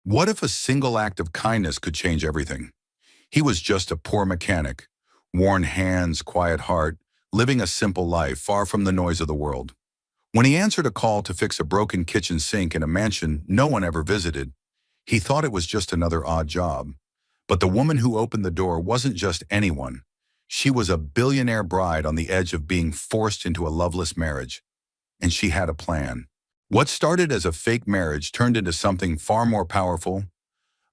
What if a single act of kindness could change everything? He was just a poor mechanic, worn hands, quiet heart, living a simple life far from the noise of the world. When he answered a call to fix a broken kitchen sink in a mansion no one ever visited, he thought it was just another odd job. But the woman who opened the door wasn't just anyone. She was a billionaire bride on the edge of being forced into a loveless marriage. And she had a plan. What started as a fake marriage turned into something far more powerful,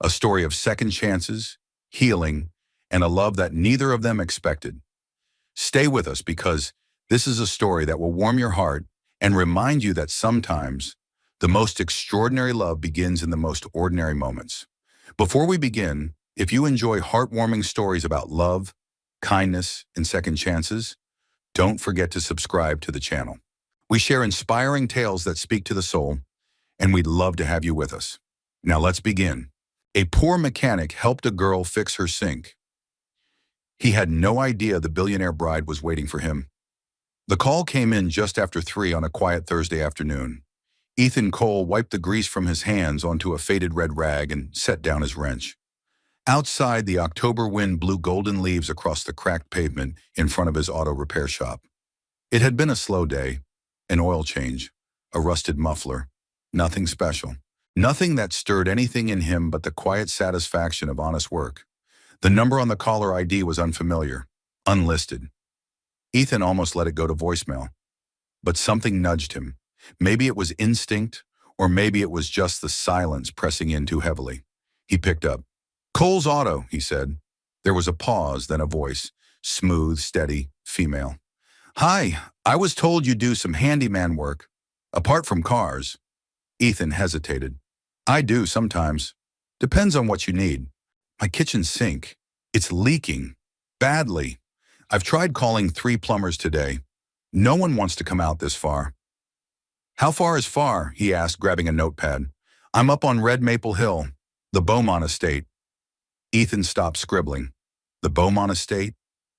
a story of second chances, healing, and a love that neither of them expected. Stay with us because this is a story that will warm your heart and remind you that sometimes the most extraordinary love begins in the most ordinary moments. Before we begin, if you enjoy heartwarming stories about love, kindness, and second chances, don't forget to subscribe to the channel. We share inspiring tales that speak to the soul, and we'd love to have you with us. Now let's begin. A poor mechanic helped a girl fix her sink. He had no idea the billionaire bride was waiting for him. The call came in just after 3 on a quiet Thursday afternoon. Ethan Cole wiped the grease from his hands onto a faded red rag and set down his wrench. Outside, the October wind blew golden leaves across the cracked pavement in front of his auto repair shop. It had been a slow day, an oil change, a rusted muffler, nothing special. Nothing that stirred anything in him but the quiet satisfaction of honest work. The number on the caller ID was unfamiliar, unlisted. Ethan almost let it go to voicemail. But something nudged him. Maybe it was instinct, or maybe it was just the silence pressing in too heavily. He picked up. "Cole's Auto," he said. There was a pause, then a voice, smooth, steady, female. "Hi, I was told you do some handyman work. Apart from cars." Ethan hesitated. "I do sometimes. Depends on what you need. My kitchen sink. It's leaking. Badly. I've tried calling 3 plumbers today. No one wants to come out this far." "How far is far?" he asked, grabbing a notepad. "I'm up on Red Maple Hill, the Beaumont estate." Ethan stopped scribbling. The Beaumont estate?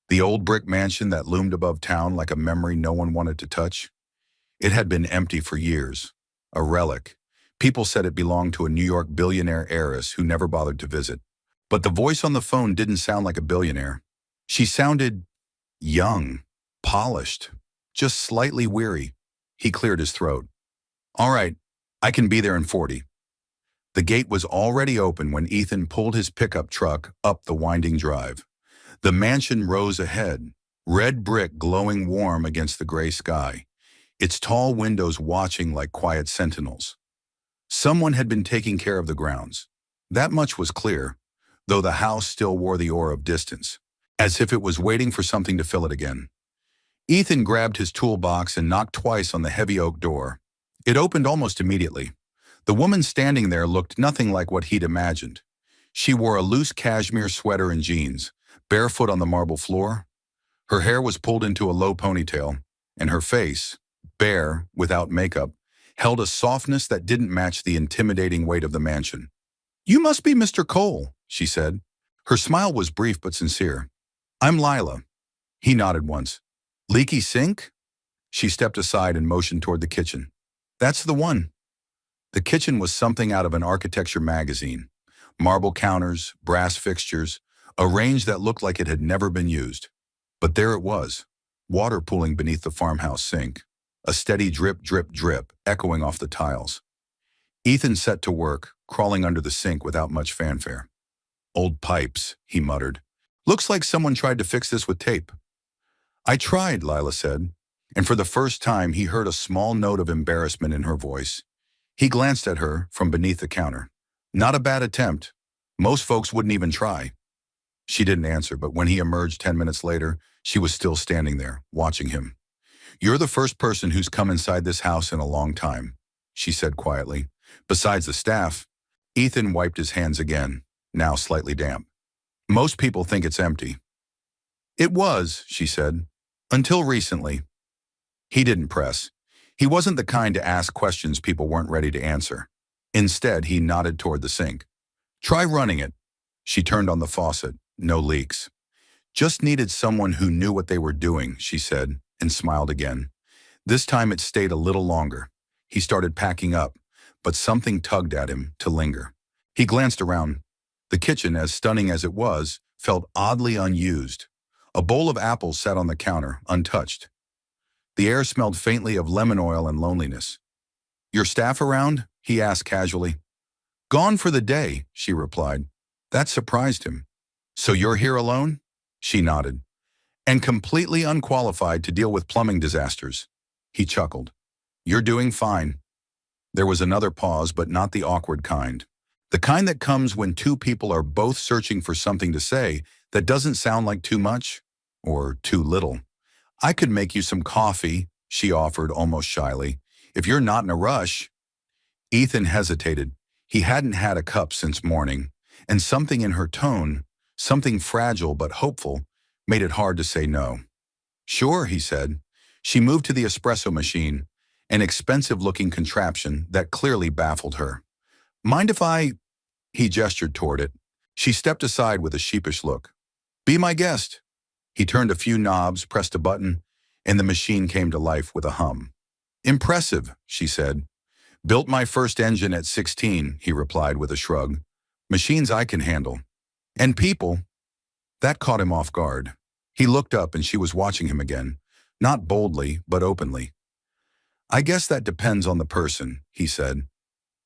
The old brick mansion that loomed above town like a memory no one wanted to touch? It had been empty for years. A relic. People said it belonged to a New York billionaire heiress who never bothered to visit. But the voice on the phone didn't sound like a billionaire. She sounded young, polished, just slightly weary. He cleared his throat. "All right, I can be there in 40. The gate was already open when Ethan pulled his pickup truck up the winding drive. The mansion rose ahead, red brick glowing warm against the gray sky, its tall windows watching like quiet sentinels. Someone had been taking care of the grounds. That much was clear, though the house still wore the aura of distance, as if it was waiting for something to fill it again. Ethan grabbed his toolbox and knocked twice on the heavy oak door. It opened almost immediately. The woman standing there looked nothing like what he'd imagined. She wore a loose cashmere sweater and jeans, barefoot on the marble floor. Her hair was pulled into a low ponytail, and her face, bare, without makeup, held a softness that didn't match the intimidating weight of the mansion. "You must be Mr. Cole," she said. Her smile was brief but sincere. "I'm Lila." He nodded once. "Leaky sink?" She stepped aside and motioned toward the kitchen. "That's the one." The kitchen was something out of an architecture magazine. Marble counters, brass fixtures, a range that looked like it had never been used. But there it was, water pooling beneath the farmhouse sink, a steady drip, drip, drip echoing off the tiles. Ethan set to work, crawling under the sink without much fanfare. "Old pipes," he muttered. "Looks like someone tried to fix this with tape." "I tried," Lila said, and for the first time he heard a small note of embarrassment in her voice. He glanced at her from beneath the counter. "Not a bad attempt. Most folks wouldn't even try." She didn't answer, but when he emerged 10 minutes later, she was still standing there, watching him. "You're the first person who's come inside this house in a long time," she said quietly. "Besides the staff." Ethan wiped his hands again, now slightly damp. "Most people think it's empty." "It was," she said, "until recently." He didn't press. He wasn't the kind to ask questions people weren't ready to answer. Instead, he nodded toward the sink. "Try running it." She turned on the faucet. No leaks. "Just needed someone who knew what they were doing," she said, and smiled again. This time it stayed a little longer. He started packing up, but something tugged at him to linger. He glanced around. The kitchen, as stunning as it was, felt oddly unused. A bowl of apples sat on the counter, untouched. The air smelled faintly of lemon oil and loneliness. "Your staff around?" he asked casually. "Gone for the day," she replied. That surprised him. "So you're here alone?" She nodded. "And completely unqualified to deal with plumbing disasters." He chuckled. "You're doing fine." There was another pause, but not the awkward kind. The kind that comes when two people are both searching for something to say that doesn't sound like too much or too little. "I could make you some coffee," she offered almost shyly, "if you're not in a rush." Ethan hesitated. He hadn't had a cup since morning, and something in her tone, something fragile but hopeful, made it hard to say no. "Sure," he said. She moved to the espresso machine, an expensive-looking contraption that clearly baffled her. "Mind if I—" He gestured toward it. She stepped aside with a sheepish look. "Be my guest." He turned a few knobs, pressed a button, and the machine came to life with a hum. "Impressive," she said. "Built my first engine at 16, he replied with a shrug. "Machines I can handle. And people." That caught him off guard. He looked up and she was watching him again, not boldly, but openly. "I guess that depends on the person," he said.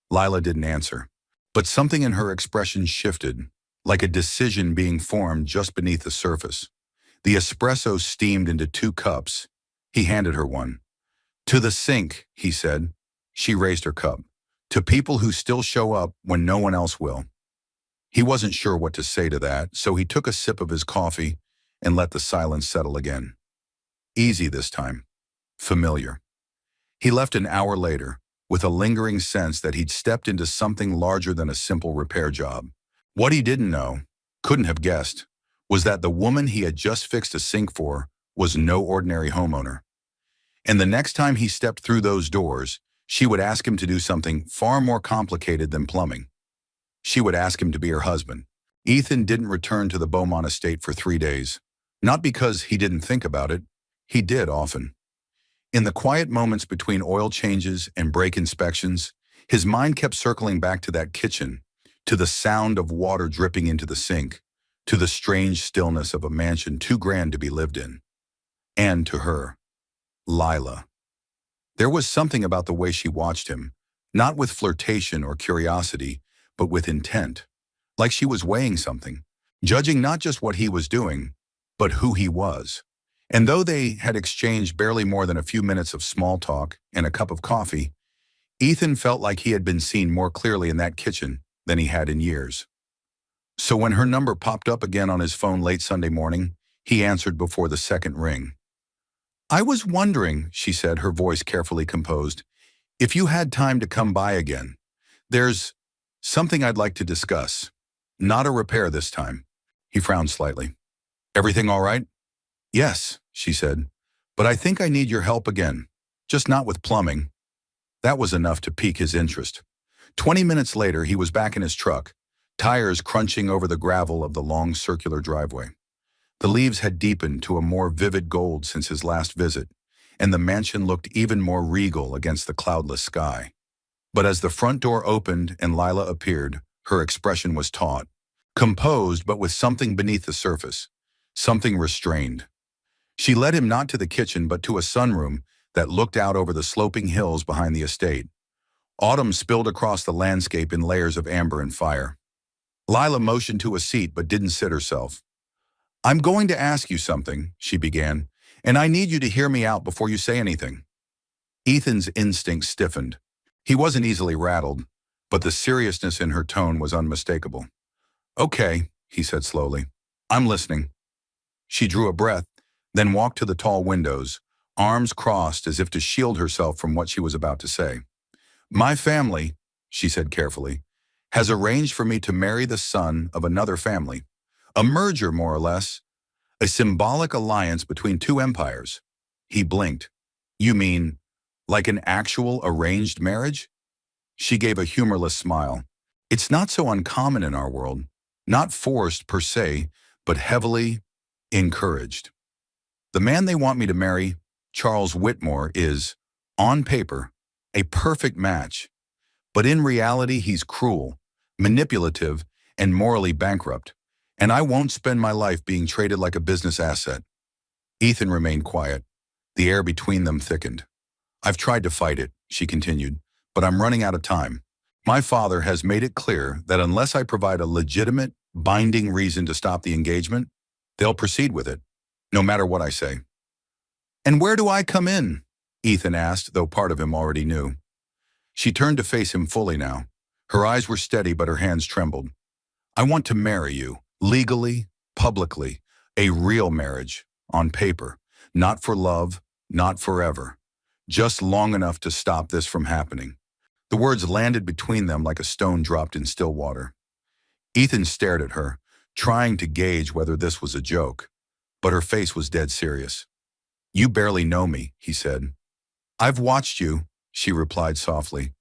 Lila didn't answer, but something in her expression shifted, like a decision being formed just beneath the surface. The espresso steamed into 2 cups. He handed her one. "To the sink," he said. She raised her cup. "To people who still show up when no one else will." He wasn't sure what to say to that, so he took a sip of his coffee and let the silence settle again. Easy this time. Familiar. He left an hour later, with a lingering sense that he'd stepped into something larger than a simple repair job. What he didn't know, couldn't have guessed, was that the woman he had just fixed a sink for was no ordinary homeowner. And the next time he stepped through those doors, she would ask him to do something far more complicated than plumbing. She would ask him to be her husband. Ethan didn't return to the Beaumont estate for 3 days. Not because he didn't think about it. He did often. In the quiet moments between oil changes and brake inspections, his mind kept circling back to that kitchen, to the sound of water dripping into the sink, to the strange stillness of a mansion too grand to be lived in. And to her, Lila. There was something about the way she watched him, not with flirtation or curiosity, but with intent, like she was weighing something, judging not just what he was doing, but who he was. And though they had exchanged barely more than a few minutes of small talk and a cup of coffee, Ethan felt like he had been seen more clearly in that kitchen than he had in years. So when her number popped up again on his phone late Sunday morning, he answered before the second ring. "I was wondering," she said, her voice carefully composed, "if you had time to come by again. There's something I'd like to discuss. Not a repair this time." He frowned slightly. "Everything all right?" "Yes," she said, "but I think I need your help again. Just not with plumbing." That was enough to pique his interest. 20 minutes later, he was back in his truck, tires crunching over the gravel of the long circular driveway. The leaves had deepened to a more vivid gold since his last visit, and the mansion looked even more regal against the cloudless sky. But as the front door opened and Lila appeared, her expression was taut, composed but with something beneath the surface, something restrained. She led him not to the kitchen but to a sunroom that looked out over the sloping hills behind the estate. Autumn spilled across the landscape in layers of amber and fire. Lila motioned to a seat but didn't sit herself. "I'm going to ask you something," she began, "and I need you to hear me out before you say anything." Ethan's instincts stiffened. He wasn't easily rattled, but the seriousness in her tone was unmistakable. "Okay," he said slowly. "I'm listening." She drew a breath, then walked to the tall windows, arms crossed as if to shield herself from what she was about to say. "My family," she said carefully, "has arranged for me to marry the son of another family. A merger, more or less. A symbolic alliance between 2 empires." He blinked. "You mean, like an actual arranged marriage?" She gave a humorless smile. "It's not so uncommon in our world. Not forced per se, but heavily encouraged. The man they want me to marry, Charles Whitmore, is, on paper, a perfect match. But in reality, he's cruel, manipulative, and morally bankrupt. And I won't spend my life being traded like a business asset. Ethan remained quiet. The air between them thickened. I've tried to fight it, she continued, but I'm running out of time. My father has made it clear that unless I provide a legitimate, binding reason to stop the engagement, they'll proceed with it, no matter what I say. And where do I come in? Ethan asked, though part of him already knew. She turned to face him fully now. Her eyes were steady, but her hands trembled. I want to marry you, legally, publicly, a real marriage, on paper, not for love, not forever, just long enough to stop this from happening. The words landed between them like a stone dropped in still water. Ethan stared at her, trying to gauge whether this was a joke, but her face was dead serious. You barely know me, he said. I've watched you, she replied softly.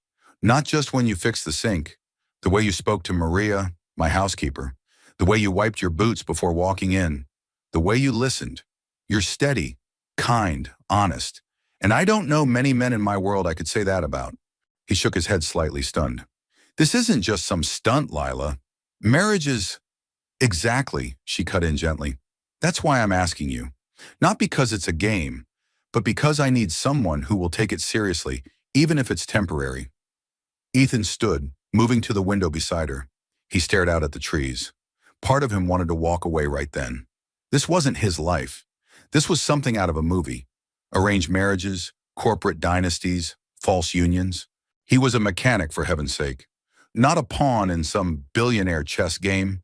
Not just when you fixed the sink, the way you spoke to Maria, my housekeeper, the way you wiped your boots before walking in, the way you listened. You're steady, kind, honest, and I don't know many men in my world I could say that about. He shook his head slightly, stunned. This isn't just some stunt, Lila. Marriage is… Exactly, she cut in gently. That's why I'm asking you. Not because it's a game, but because I need someone who will take it seriously, even if it's temporary. Ethan stood, moving to the window beside her. He stared out at the trees. Part of him wanted to walk away right then. This wasn't his life. This was something out of a movie. Arranged marriages, corporate dynasties, false unions. He was a mechanic, for heaven's sake. Not a pawn in some billionaire chess game.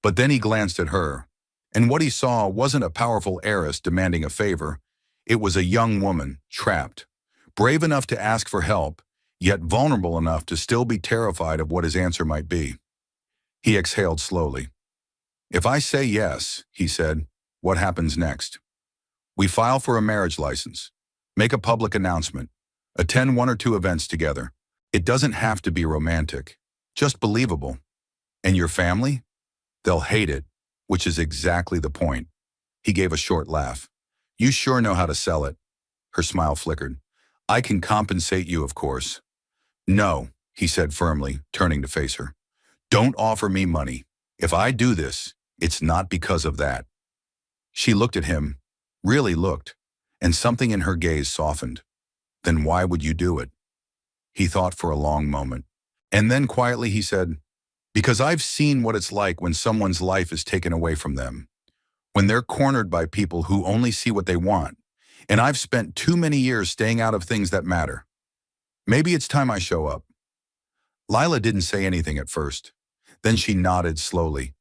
But then he glanced at her, and what he saw wasn't a powerful heiress demanding a favor. It was a young woman, trapped, brave enough to ask for help, yet vulnerable enough to still be terrified of what his answer might be. He exhaled slowly. If I say yes, he said, what happens next? We file for a marriage license, make a public announcement, attend one or two events together. It doesn't have to be romantic, just believable. And your family? They'll hate it, which is exactly the point. He gave a short laugh. You sure know how to sell it. Her smile flickered. I can compensate you, of course. No, he said firmly, turning to face her. Don't offer me money. If I do this, it's not because of that. She looked at him, really looked, and something in her gaze softened. Then why would you do it? He thought for a long moment. And then quietly he said, because I've seen what it's like when someone's life is taken away from them, when they're cornered by people who only see what they want, and I've spent too many years staying out of things that matter. Maybe it's time I show up. Lila didn't say anything at first. Then she nodded slowly.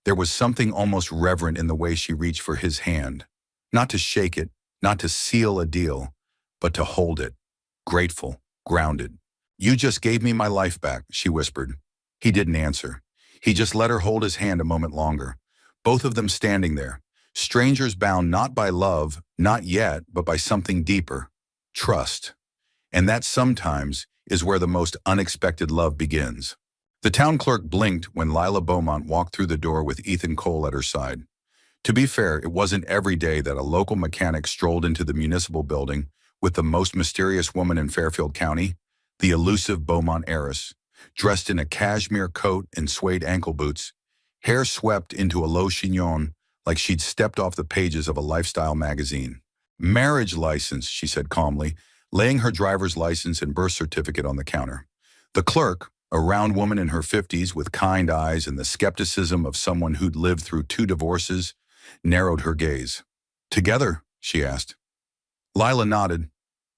There was something almost reverent in the way she reached for his hand, not to shake it, not to seal a deal, but to hold it, grateful, grounded. You just gave me my life back, she whispered. He didn't answer. He just let her hold his hand a moment longer, both of them standing there, strangers bound not by love, not yet, but by something deeper, trust. And that sometimes is where the most unexpected love begins. The town clerk blinked when Lila Beaumont walked through the door with Ethan Cole at her side. To be fair, it wasn't every day that a local mechanic strolled into the municipal building with the most mysterious woman in Fairfield County, the elusive Beaumont heiress, dressed in a cashmere coat and suede ankle boots, hair swept into a low chignon like she'd stepped off the pages of a lifestyle magazine. Marriage license, she said calmly, laying her driver's license and birth certificate on the counter. The clerk, a round woman in her 50s with kind eyes and the skepticism of someone who'd lived through 2 divorces, narrowed her gaze. Together? She asked. Lila nodded.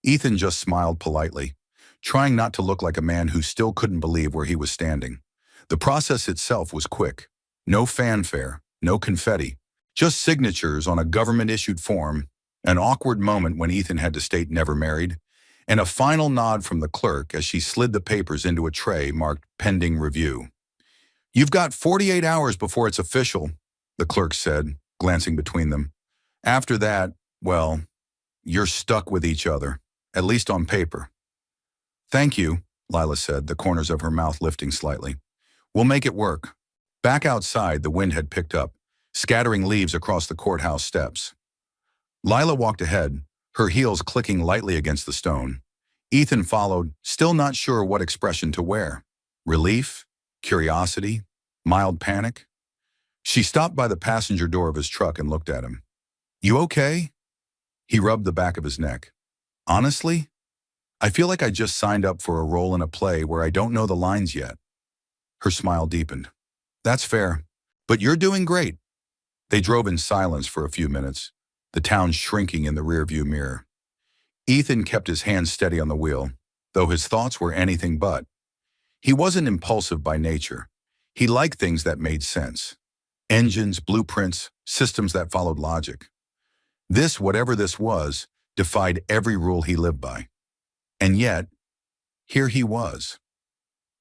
Ethan just smiled politely, trying not to look like a man who still couldn't believe where he was standing. The process itself was quick. No fanfare, no confetti, just signatures on a government-issued form, an awkward moment when Ethan had to state never married, and a final nod from the clerk as she slid the papers into a tray marked pending review. You've got 48 hours before it's official, the clerk said, glancing between them. After that, well, you're stuck with each other, at least on paper. Thank you, Lila said, the corners of her mouth lifting slightly. We'll make it work. Back outside, the wind had picked up, scattering leaves across the courthouse steps. Lila walked ahead, her heels clicking lightly against the stone. Ethan followed, still not sure what expression to wear. Relief? Curiosity? Mild panic? She stopped by the passenger door of his truck and looked at him. You okay? He rubbed the back of his neck. Honestly, I feel like I just signed up for a role in a play where I don't know the lines yet. Her smile deepened. That's fair, but you're doing great. They drove in silence for a few minutes, the town shrinking in the rearview mirror. Ethan kept his hands steady on the wheel, though his thoughts were anything but. He wasn't impulsive by nature. He liked things that made sense. Engines, blueprints, systems that followed logic. This, whatever this was, defied every rule he lived by. And yet, here he was.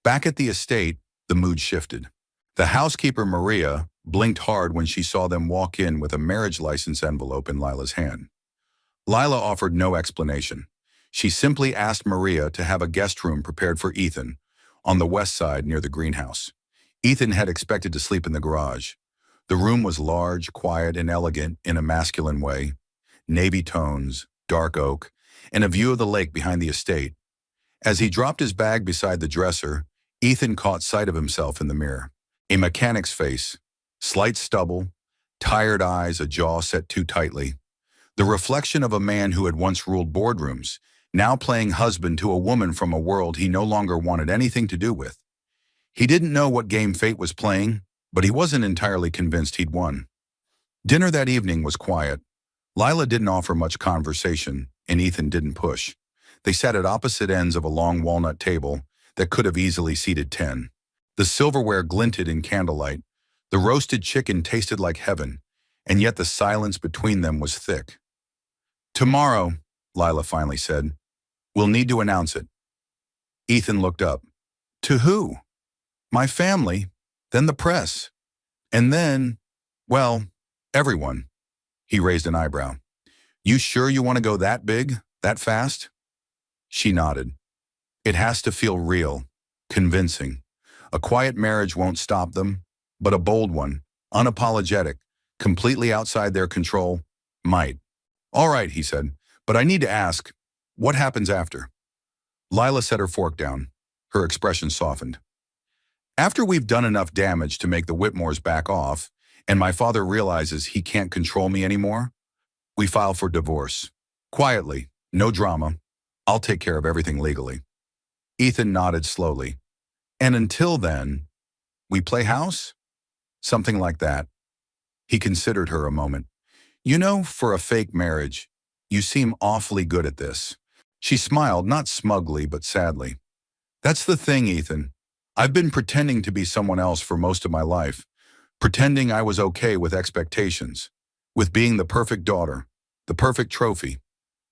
Back at the estate, the mood shifted. The housekeeper, Maria, blinked hard when she saw them walk in with a marriage license envelope in Lila's hand. Lila offered no explanation. She simply asked Maria to have a guest room prepared for Ethan, on the west side near the greenhouse. Ethan had expected to sleep in the garage. The room was large, quiet, and elegant in a masculine way. Navy tones, dark oak, and a view of the lake behind the estate. As he dropped his bag beside the dresser, Ethan caught sight of himself in the mirror. A mechanic's face, slight stubble, tired eyes, a jaw set too tightly. The reflection of a man who had once ruled boardrooms, now playing husband to a woman from a world he no longer wanted anything to do with. He didn't know what game fate was playing, but he wasn't entirely convinced he'd won. Dinner that evening was quiet. Lila didn't offer much conversation, and Ethan didn't push. They sat at opposite ends of a long walnut table that could have easily seated 10. The silverware glinted in candlelight. The roasted chicken tasted like heaven, and yet the silence between them was thick. Tomorrow, Lila finally said, we'll need to announce it. Ethan looked up. To who? My family, then the press, and then, well, everyone. He raised an eyebrow. You sure you want to go that big, that fast? She nodded. It has to feel real, convincing. A quiet marriage won't stop them, but a bold one, unapologetic, completely outside their control, might. All right, he said, but I need to ask, what happens after? Lila set her fork down. Her expression softened. After we've done enough damage to make the Whitmores back off, and my father realizes he can't control me anymore, we file for divorce. Quietly, no drama. I'll take care of everything legally. Ethan nodded slowly. And until then, we play house? Something like that. He considered her a moment. You know, for a fake marriage, you seem awfully good at this. She smiled, not smugly, but sadly. That's the thing, Ethan. I've been pretending to be someone else for most of my life, pretending I was okay with expectations, with being the perfect daughter, the perfect trophy.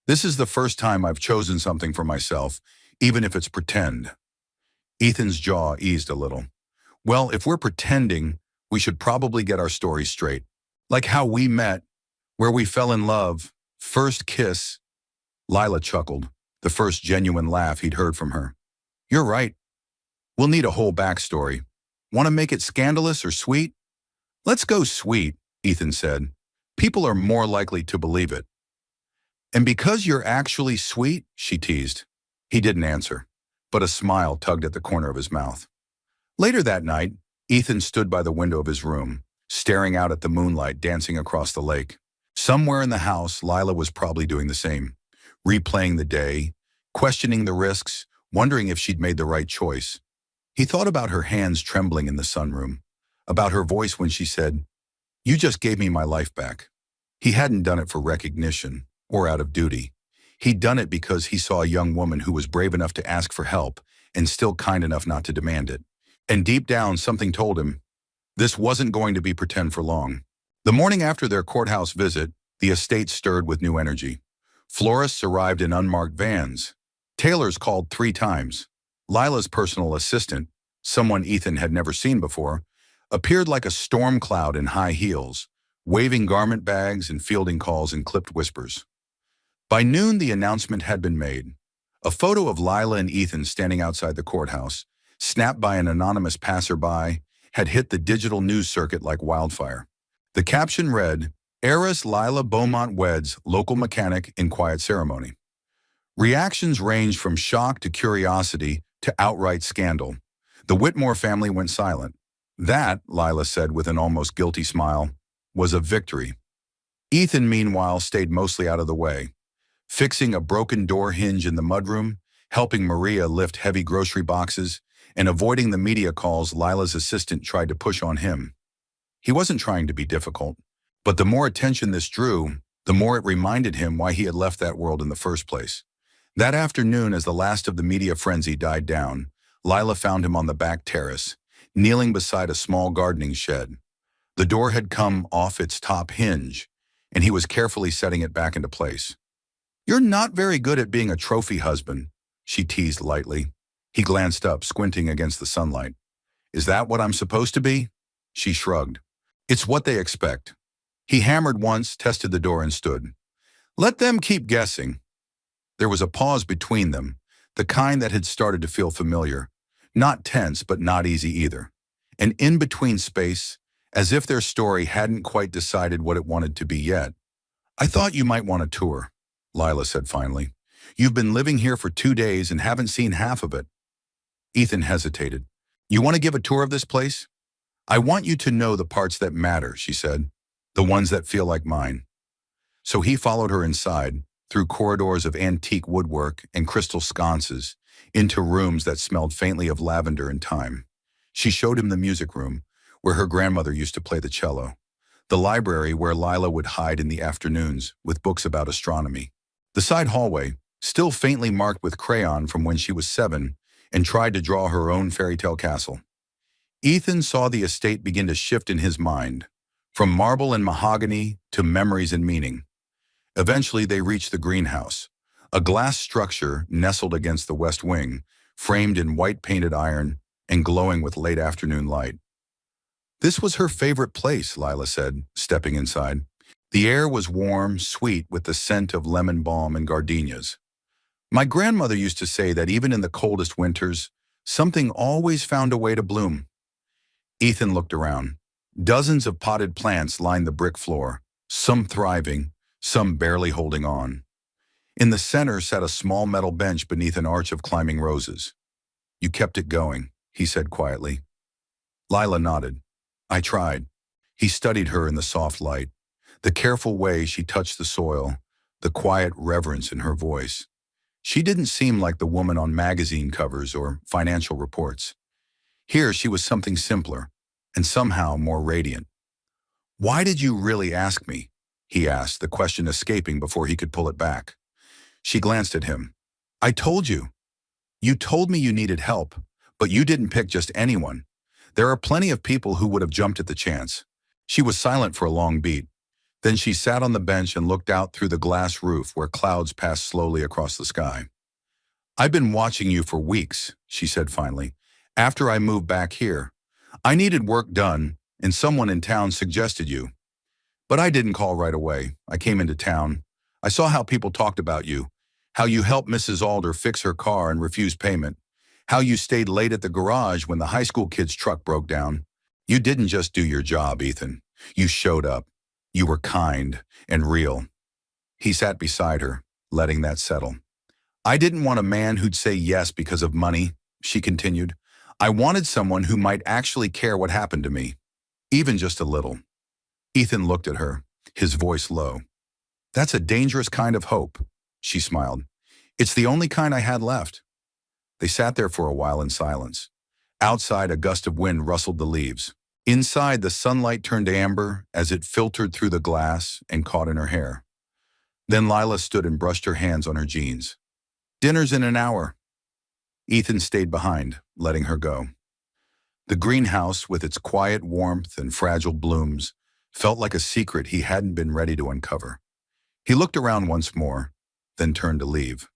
This is the first time I've chosen something for myself, even if it's pretend. Ethan's jaw eased a little. Well, if we're pretending, we should probably get our story straight. Like how we met, where we fell in love, first kiss. Lila chuckled, the first genuine laugh he'd heard from her. You're right. We'll need a whole backstory. Want to make it scandalous or sweet? Let's go sweet, Ethan said. People are more likely to believe it. And because you're actually sweet, she teased. He didn't answer, but a smile tugged at the corner of his mouth. Later that night, Ethan stood by the window of his room, staring out at the moonlight dancing across the lake. Somewhere in the house, Lila was probably doing the same, replaying the day, questioning the risks, wondering if she'd made the right choice. He thought about her hands trembling in the sunroom, about her voice when she said, "You just gave me my life back." He hadn't done it for recognition or out of duty. He'd done it because he saw a young woman who was brave enough to ask for help and still kind enough not to demand it. And deep down, something told him, this wasn't going to be pretend for long. The morning after their courthouse visit, the estate stirred with new energy. Florists arrived in unmarked vans. Tailors called 3 times. Lila's personal assistant, someone Ethan had never seen before, appeared like a storm cloud in high heels, waving garment bags and fielding calls in clipped whispers. By noon, the announcement had been made. A photo of Lila and Ethan standing outside the courthouse, snapped by an anonymous passerby, had hit the digital news circuit like wildfire. The caption read, "Heiress Lila Beaumont weds local mechanic in quiet ceremony." Reactions ranged from shock to curiosity to outright scandal. The Whitmore family went silent. That, Lila said with an almost guilty smile, was a victory. Ethan, meanwhile, stayed mostly out of the way, fixing a broken door hinge in the mudroom, helping Maria lift heavy grocery boxes, and avoiding the media calls Lila's assistant tried to push on him. He wasn't trying to be difficult, but the more attention this drew, the more it reminded him why he had left that world in the first place. That afternoon, as the last of the media frenzy died down, Lila found him on the back terrace, kneeling beside a small gardening shed. The door had come off its top hinge, and he was carefully setting it back into place. "You're not very good at being a trophy husband," she teased lightly. He glanced up, squinting against the sunlight. "Is that what I'm supposed to be?" She shrugged. "It's what they expect." He hammered once, tested the door, and stood. "Let them keep guessing." There was a pause between them, the kind that had started to feel familiar. Not tense, but not easy either. An in-between space, as if their story hadn't quite decided what it wanted to be yet. "I thought you might want a tour," Lila said finally. "You've been living here for 2 days and haven't seen half of it." Ethan hesitated. "You want to give a tour of this place?" "I want you to know the parts that matter," she said. "The ones that feel like mine." So he followed her inside, through corridors of antique woodwork and crystal sconces, into rooms that smelled faintly of lavender and thyme. She showed him the music room, where her grandmother used to play the cello. The library where Lila would hide in the afternoons with books about astronomy. The side hallway, still faintly marked with crayon from when she was 7 and tried to draw her own fairy tale castle. Ethan saw the estate begin to shift in his mind, from marble and mahogany to memories and meaning. Eventually they reached the greenhouse, a glass structure nestled against the west wing, framed in white painted iron and glowing with late afternoon light. "This was her favorite place," Lila said, stepping inside. The air was warm, sweet, with the scent of lemon balm and gardenias. "My grandmother used to say that even in the coldest winters, something always found a way to bloom." Ethan looked around. Dozens of potted plants lined the brick floor, some thriving, some barely holding on. In the center sat a small metal bench beneath an arch of climbing roses. "You kept it going," he said quietly. Lila nodded. "I tried." He studied her in the soft light, the careful way she touched the soil, the quiet reverence in her voice. She didn't seem like the woman on magazine covers or financial reports. Here she was something simpler, and somehow more radiant. "Why did you really ask me?" he asked, the question escaping before he could pull it back. She glanced at him. "I told you. You told me you needed help, but you didn't pick just anyone. There are plenty of people who would have jumped at the chance." She was silent for a long beat. Then she sat on the bench and looked out through the glass roof where clouds passed slowly across the sky. "I've been watching you for weeks," she said finally. "After I moved back here, I needed work done, and someone in town suggested you. But I didn't call right away. I came into town. I saw how people talked about you, how you helped Mrs. Alder fix her car and refuse payment, how you stayed late at the garage when the high school kid's truck broke down. You didn't just do your job, Ethan. You showed up. You were kind and real." He sat beside her, letting that settle. "I didn't want a man who'd say yes because of money," she continued. "I wanted someone who might actually care what happened to me, even just a little." Ethan looked at her, his voice low. "That's a dangerous kind of hope," she smiled. "It's the only kind I had left." They sat there for a while in silence. Outside, a gust of wind rustled the leaves. Inside, the sunlight turned amber as it filtered through the glass and caught in her hair. Then Lila stood and brushed her hands on her jeans. "Dinner's in an hour." Ethan stayed behind, letting her go. The greenhouse, with its quiet warmth and fragile blooms, felt like a secret he hadn't been ready to uncover. He looked around once more, then turned to leave.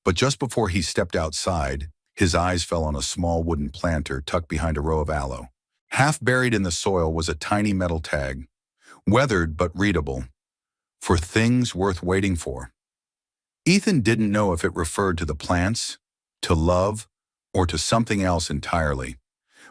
But just before he stepped outside, his eyes fell on a small wooden planter tucked behind a row of aloe. Half buried in the soil was a tiny metal tag, weathered but readable, "For things worth waiting for." Ethan didn't know if it referred to the plants, to love, or to something else entirely.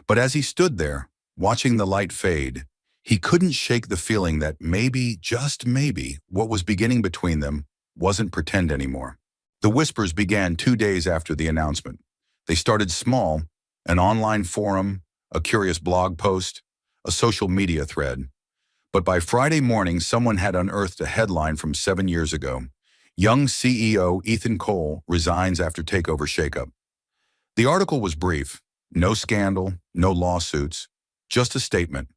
But as he stood there, watching the light fade, he couldn't shake the feeling that maybe, just maybe, what was beginning between them wasn't pretend anymore. The whispers began 2 days after the announcement. They started small, An online forum, a curious blog post, a social media thread. But by Friday morning, someone had unearthed a headline from 7 years ago. Young CEO Ethan Cole resigns after takeover shakeup. The article was brief. No scandal, no lawsuits, just a statement.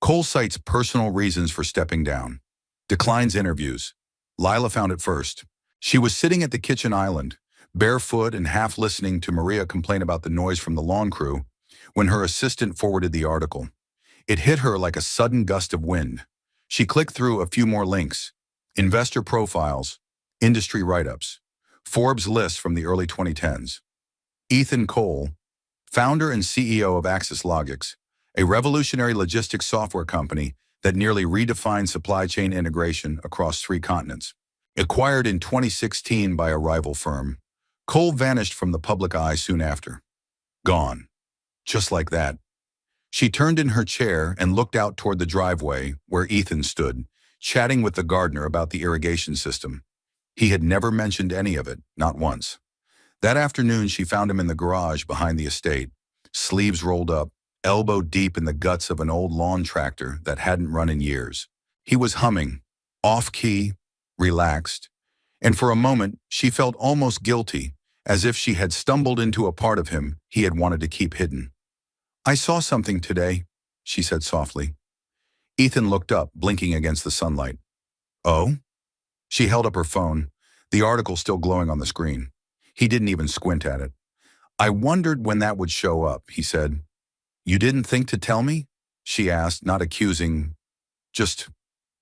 Cole cites personal reasons for stepping down. Declines interviews. Lila found it first. She was sitting at the kitchen island, barefoot and half listening to Maria complain about the noise from the lawn crew, when her assistant forwarded the article. It hit her like a sudden gust of wind. She clicked through a few more links. Investor profiles, industry write-ups, Forbes lists from the early 2010s. Ethan Cole, founder and CEO of Axis Logics, a revolutionary logistics software company that nearly redefined supply chain integration across 3 continents. Acquired in 2016 by a rival firm, Cole vanished from the public eye soon after. Gone. Just like that. She turned in her chair and looked out toward the driveway where Ethan stood, chatting with the gardener about the irrigation system. He had never mentioned any of it, not once. That afternoon, she found him in the garage behind the estate, sleeves rolled up, elbow deep in the guts of an old lawn tractor that hadn't run in years. He was humming, off-key, relaxed, and for a moment, she felt almost guilty, as if she had stumbled into a part of him he had wanted to keep hidden. "I saw something today," she said softly. Ethan looked up, blinking against the sunlight. "Oh?" She held up her phone, the article still glowing on the screen. He didn't even squint at it. "I wondered when that would show up," he said. "You didn't think to tell me?" she asked, not accusing, just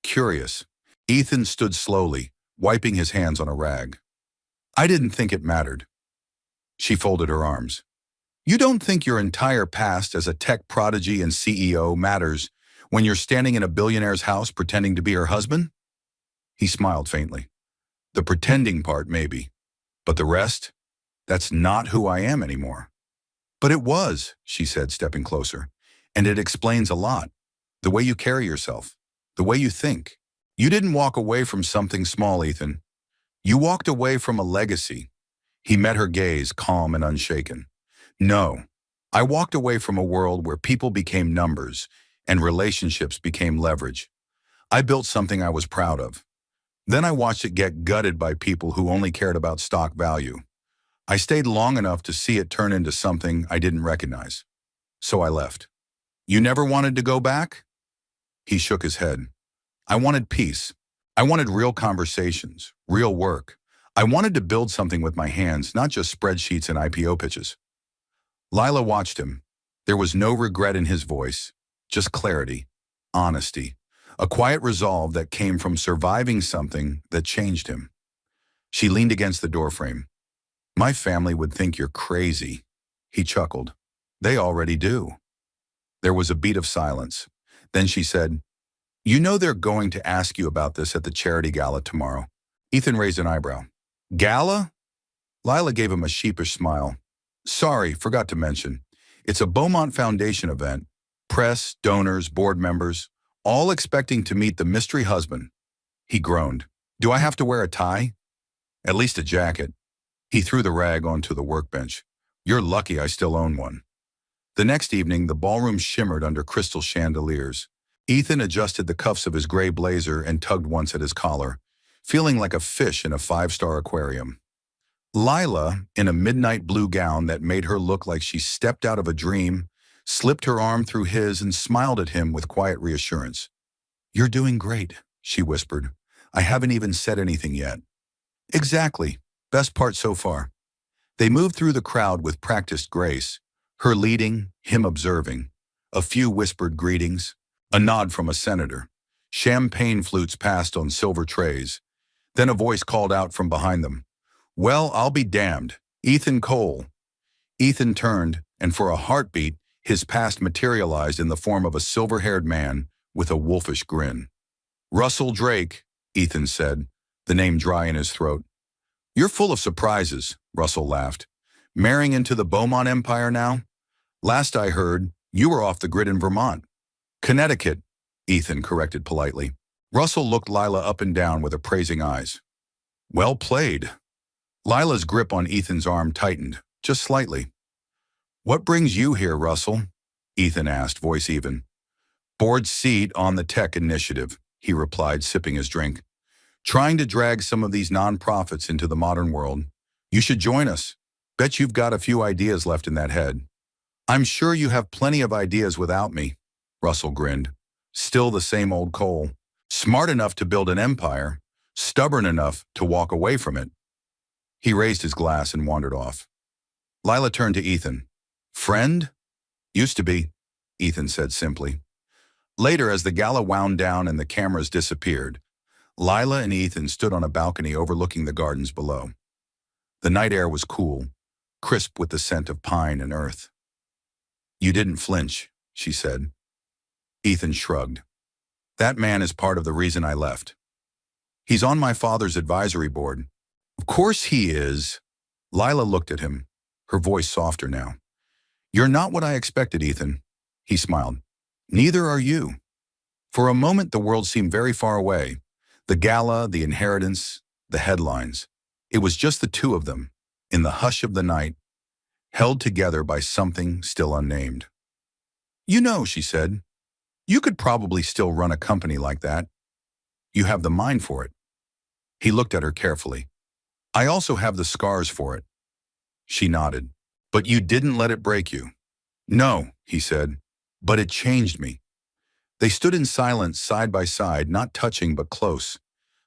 curious. Ethan stood slowly, wiping his hands on a rag. "I didn't think it mattered." She folded her arms. "You don't think your entire past as a tech prodigy and CEO matters when you're standing in a billionaire's house pretending to be her husband?" He smiled faintly. "The pretending part, maybe. But the rest? That's not who I am anymore." "But it was," she said, stepping closer. "And it explains a lot. The way you carry yourself. The way you think. You didn't walk away from something small, Ethan. You walked away from a legacy." He met her gaze, calm and unshaken. "No, I walked away from a world where people became numbers and relationships became leverage. I built something I was proud of. Then I watched it get gutted by people who only cared about stock value. I stayed long enough to see it turn into something I didn't recognize. So I left." "You never wanted to go back?" He shook his head. "I wanted peace. I wanted real conversations, real work. I wanted to build something with my hands, not just spreadsheets and IPO pitches." Lila watched him. There was no regret in his voice, just clarity, honesty, a quiet resolve that came from surviving something that changed him. She leaned against the doorframe. "My family would think you're crazy." He chuckled. "They already do." There was a beat of silence. Then she said, "You know they're going to ask you about this at the charity gala tomorrow." Ethan raised an eyebrow. "Gala?" Lila gave him a sheepish smile. "Sorry, forgot to mention. It's a Beaumont Foundation event. Press, donors, board members, all expecting to meet the mystery husband." He groaned. "Do I have to wear a tie?" "At least a jacket." He threw the rag onto the workbench. "You're lucky I still own one." The next evening, the ballroom shimmered under crystal chandeliers. Ethan adjusted the cuffs of his gray blazer and tugged once at his collar, feeling like a fish in a 5-star aquarium. Lila, in a midnight blue gown that made her look like she stepped out of a dream, slipped her arm through his and smiled at him with quiet reassurance. "You're doing great," she whispered. "I haven't even said anything yet." "Exactly. Best part so far." They moved through the crowd with practiced grace, her leading, him observing. A few whispered greetings, a nod from a senator. Champagne flutes passed on silver trays. Then a voice called out from behind them. "Well, I'll be damned. Ethan Cole." Ethan turned, and for a heartbeat, his past materialized in the form of a silver-haired man with a wolfish grin. "Russell Drake," Ethan said, the name dry in his throat. "You're full of surprises," Russell laughed. "Marrying into the Beaumont Empire now? Last I heard, you were off the grid in Vermont." "Connecticut," Ethan corrected politely. Russell looked Lila up and down with appraising eyes. "Well played." Lila's grip on Ethan's arm tightened, just slightly. "What brings you here, Russell?" Ethan asked, voice even. "Board seat on the tech initiative," he replied, sipping his drink. "Trying to drag some of these nonprofits into the modern world. You should join us. Bet you've got a few ideas left in that head." "I'm sure you have plenty of ideas without me," Russell grinned. "Still the same old Cole. Smart enough to build an empire, stubborn enough to walk away from it." He raised his glass and wandered off. Lila turned to Ethan. "Friend?" "Used to be," Ethan said simply. Later, as the gala wound down and the cameras disappeared, Lila and Ethan stood on a balcony overlooking the gardens below. The night air was cool, crisp with the scent of pine and earth. "You didn't flinch," she said. Ethan shrugged. "That man is part of the reason I left. He's on my father's advisory board." "Of course he is." Lila looked at him, her voice softer now. "You're not what I expected, Ethan." He smiled. "Neither are you." For a moment, the world seemed very far away. The gala, the inheritance, the headlines. It was just the two of them, in the hush of the night, held together by something still unnamed. "You know," she said, "you could probably still run a company like that. You have the mind for it." He looked at her carefully. "I also have the scars for it." She nodded. "But you didn't let it break you." "No," he said, "but it changed me." They stood in silence side by side, not touching but close.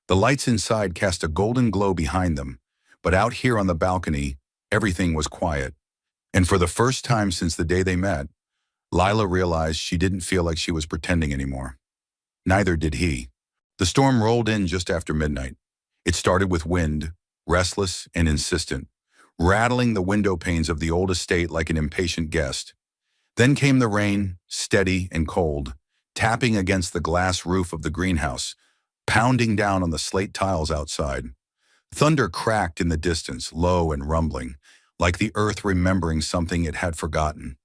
The lights inside cast a golden glow behind them, but out here on the balcony, everything was quiet. And for the first time since the day they met, Lila realized she didn't feel like she was pretending anymore. Neither did he. The storm rolled in just after midnight. It started with wind, restless and insistent, rattling the window panes of the old estate like an impatient guest. Then came the rain, steady and cold, tapping against the glass roof of the greenhouse, pounding down on the slate tiles outside. Thunder cracked in the distance, low and rumbling, like the earth remembering something it had forgotten.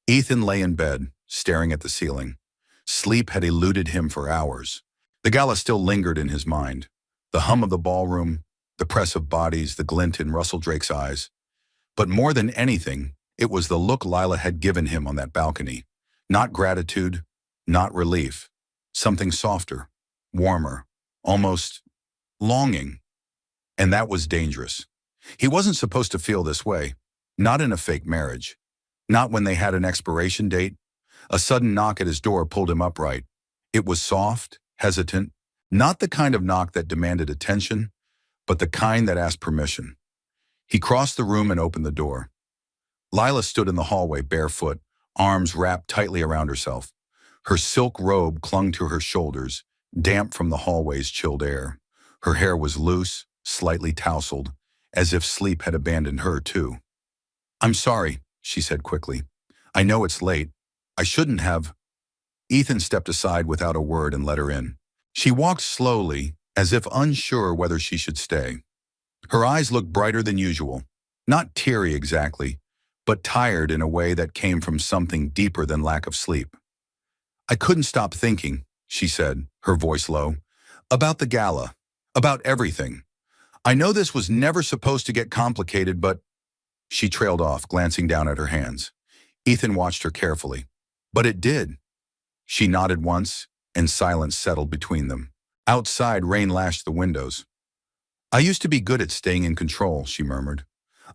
Ethan lay in bed, staring at the ceiling. Sleep had eluded him for hours. The gala still lingered in his mind. The hum of the ballroom, the press of bodies, the glint in Russell Drake's eyes. But more than anything, it was the look Lila had given him on that balcony. Not gratitude, not relief. Something softer, warmer, almost longing. And that was dangerous. He wasn't supposed to feel this way. Not in a fake marriage. Not when they had an expiration date. A sudden knock at his door pulled him upright. It was soft, hesitant, not the kind of knock that demanded attention, but the kind that asked permission. He crossed the room and opened the door. Lila stood in the hallway barefoot, arms wrapped tightly around herself. Her silk robe clung to her shoulders, damp from the hallway's chilled air. Her hair was loose, slightly tousled, as if sleep had abandoned her too. "I'm sorry," she said quickly. "I know it's late. I shouldn't have." Ethan stepped aside without a word and let her in. She walked slowly, as if unsure whether she should stay. Her eyes looked brighter than usual. Not teary exactly, but tired in a way that came from something deeper than lack of sleep. "I couldn't stop thinking," she said, her voice low, "about the gala, about everything. I know this was never supposed to get complicated, but—" She trailed off, glancing down at her hands. Ethan watched her carefully. "But it did." She nodded once, and silence settled between them. Outside, rain lashed the windows. "I used to be good at staying in control," she murmured.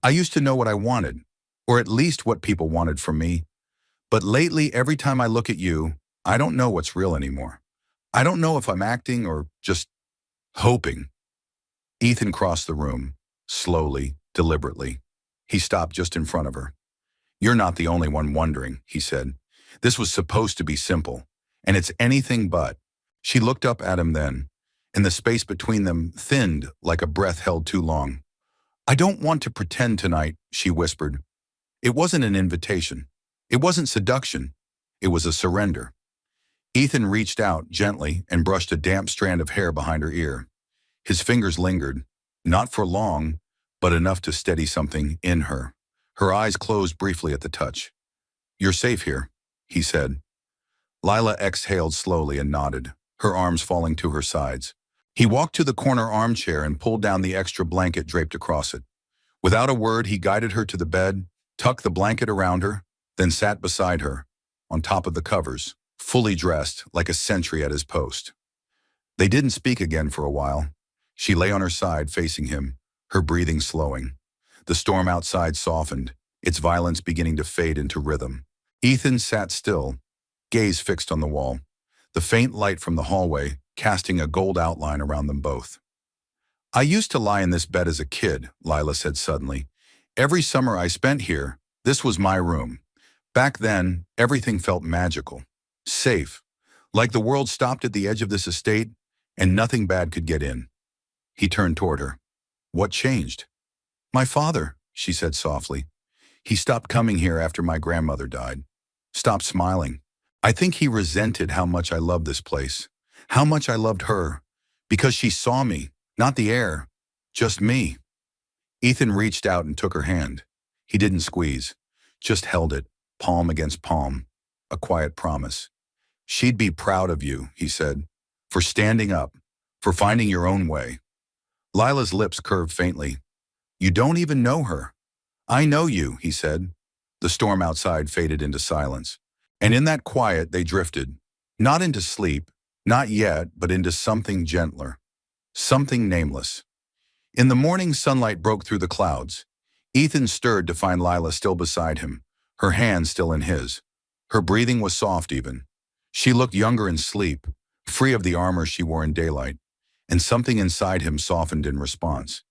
"I used to know what I wanted, or at least what people wanted from me. But lately, every time I look at you, I don't know what's real anymore. I don't know if I'm acting or just hoping." Ethan crossed the room, slowly, deliberately. He stopped just in front of her. "You're not the only one wondering," he said. "This was supposed to be simple, and it's anything but." She looked up at him then, and the space between them thinned like a breath held too long. "I don't want to pretend tonight," she whispered. It wasn't an invitation. It wasn't seduction. It was a surrender. Ethan reached out gently and brushed a damp strand of hair behind her ear. His fingers lingered, not for long, but enough to steady something in her. Her eyes closed briefly at the touch. "You're safe here," he said. Lila exhaled slowly and nodded, her arms falling to her sides. He walked to the corner armchair and pulled down the extra blanket draped across it. Without a word, he guided her to the bed, tucked the blanket around her, then sat beside her, on top of the covers, fully dressed like a sentry at his post. They didn't speak again for a while. She lay on her side facing him, her breathing slowing. The storm outside softened, its violence beginning to fade into rhythm. Ethan sat still, gaze fixed on the wall, the faint light from the hallway casting a gold outline around them both. "I used to lie in this bed as a kid," Lila said suddenly. "Every summer I spent here, this was my room. Back then, everything felt magical, safe, like the world stopped at the edge of this estate and nothing bad could get in." He turned toward her. "What changed?" "My father," she said softly. "He stopped coming here after my grandmother died. Stopped smiling. I think he resented how much I loved this place, how much I loved her, because she saw me, not the air, just me." Ethan reached out and took her hand. He didn't squeeze, just held it, palm against palm, a quiet promise. "She'd be proud of you," he said, "for standing up, for finding your own way." Lila's lips curved faintly. "You don't even know her." "I know you," he said. The storm outside faded into silence. And in that quiet they drifted, not into sleep, not yet, but into something gentler, something nameless. In the morning, sunlight broke through the clouds. Ethan stirred to find Lila still beside him, her hand still in his. Her breathing was soft even. She looked younger in sleep, free of the armor she wore in daylight, and something inside him softened in response.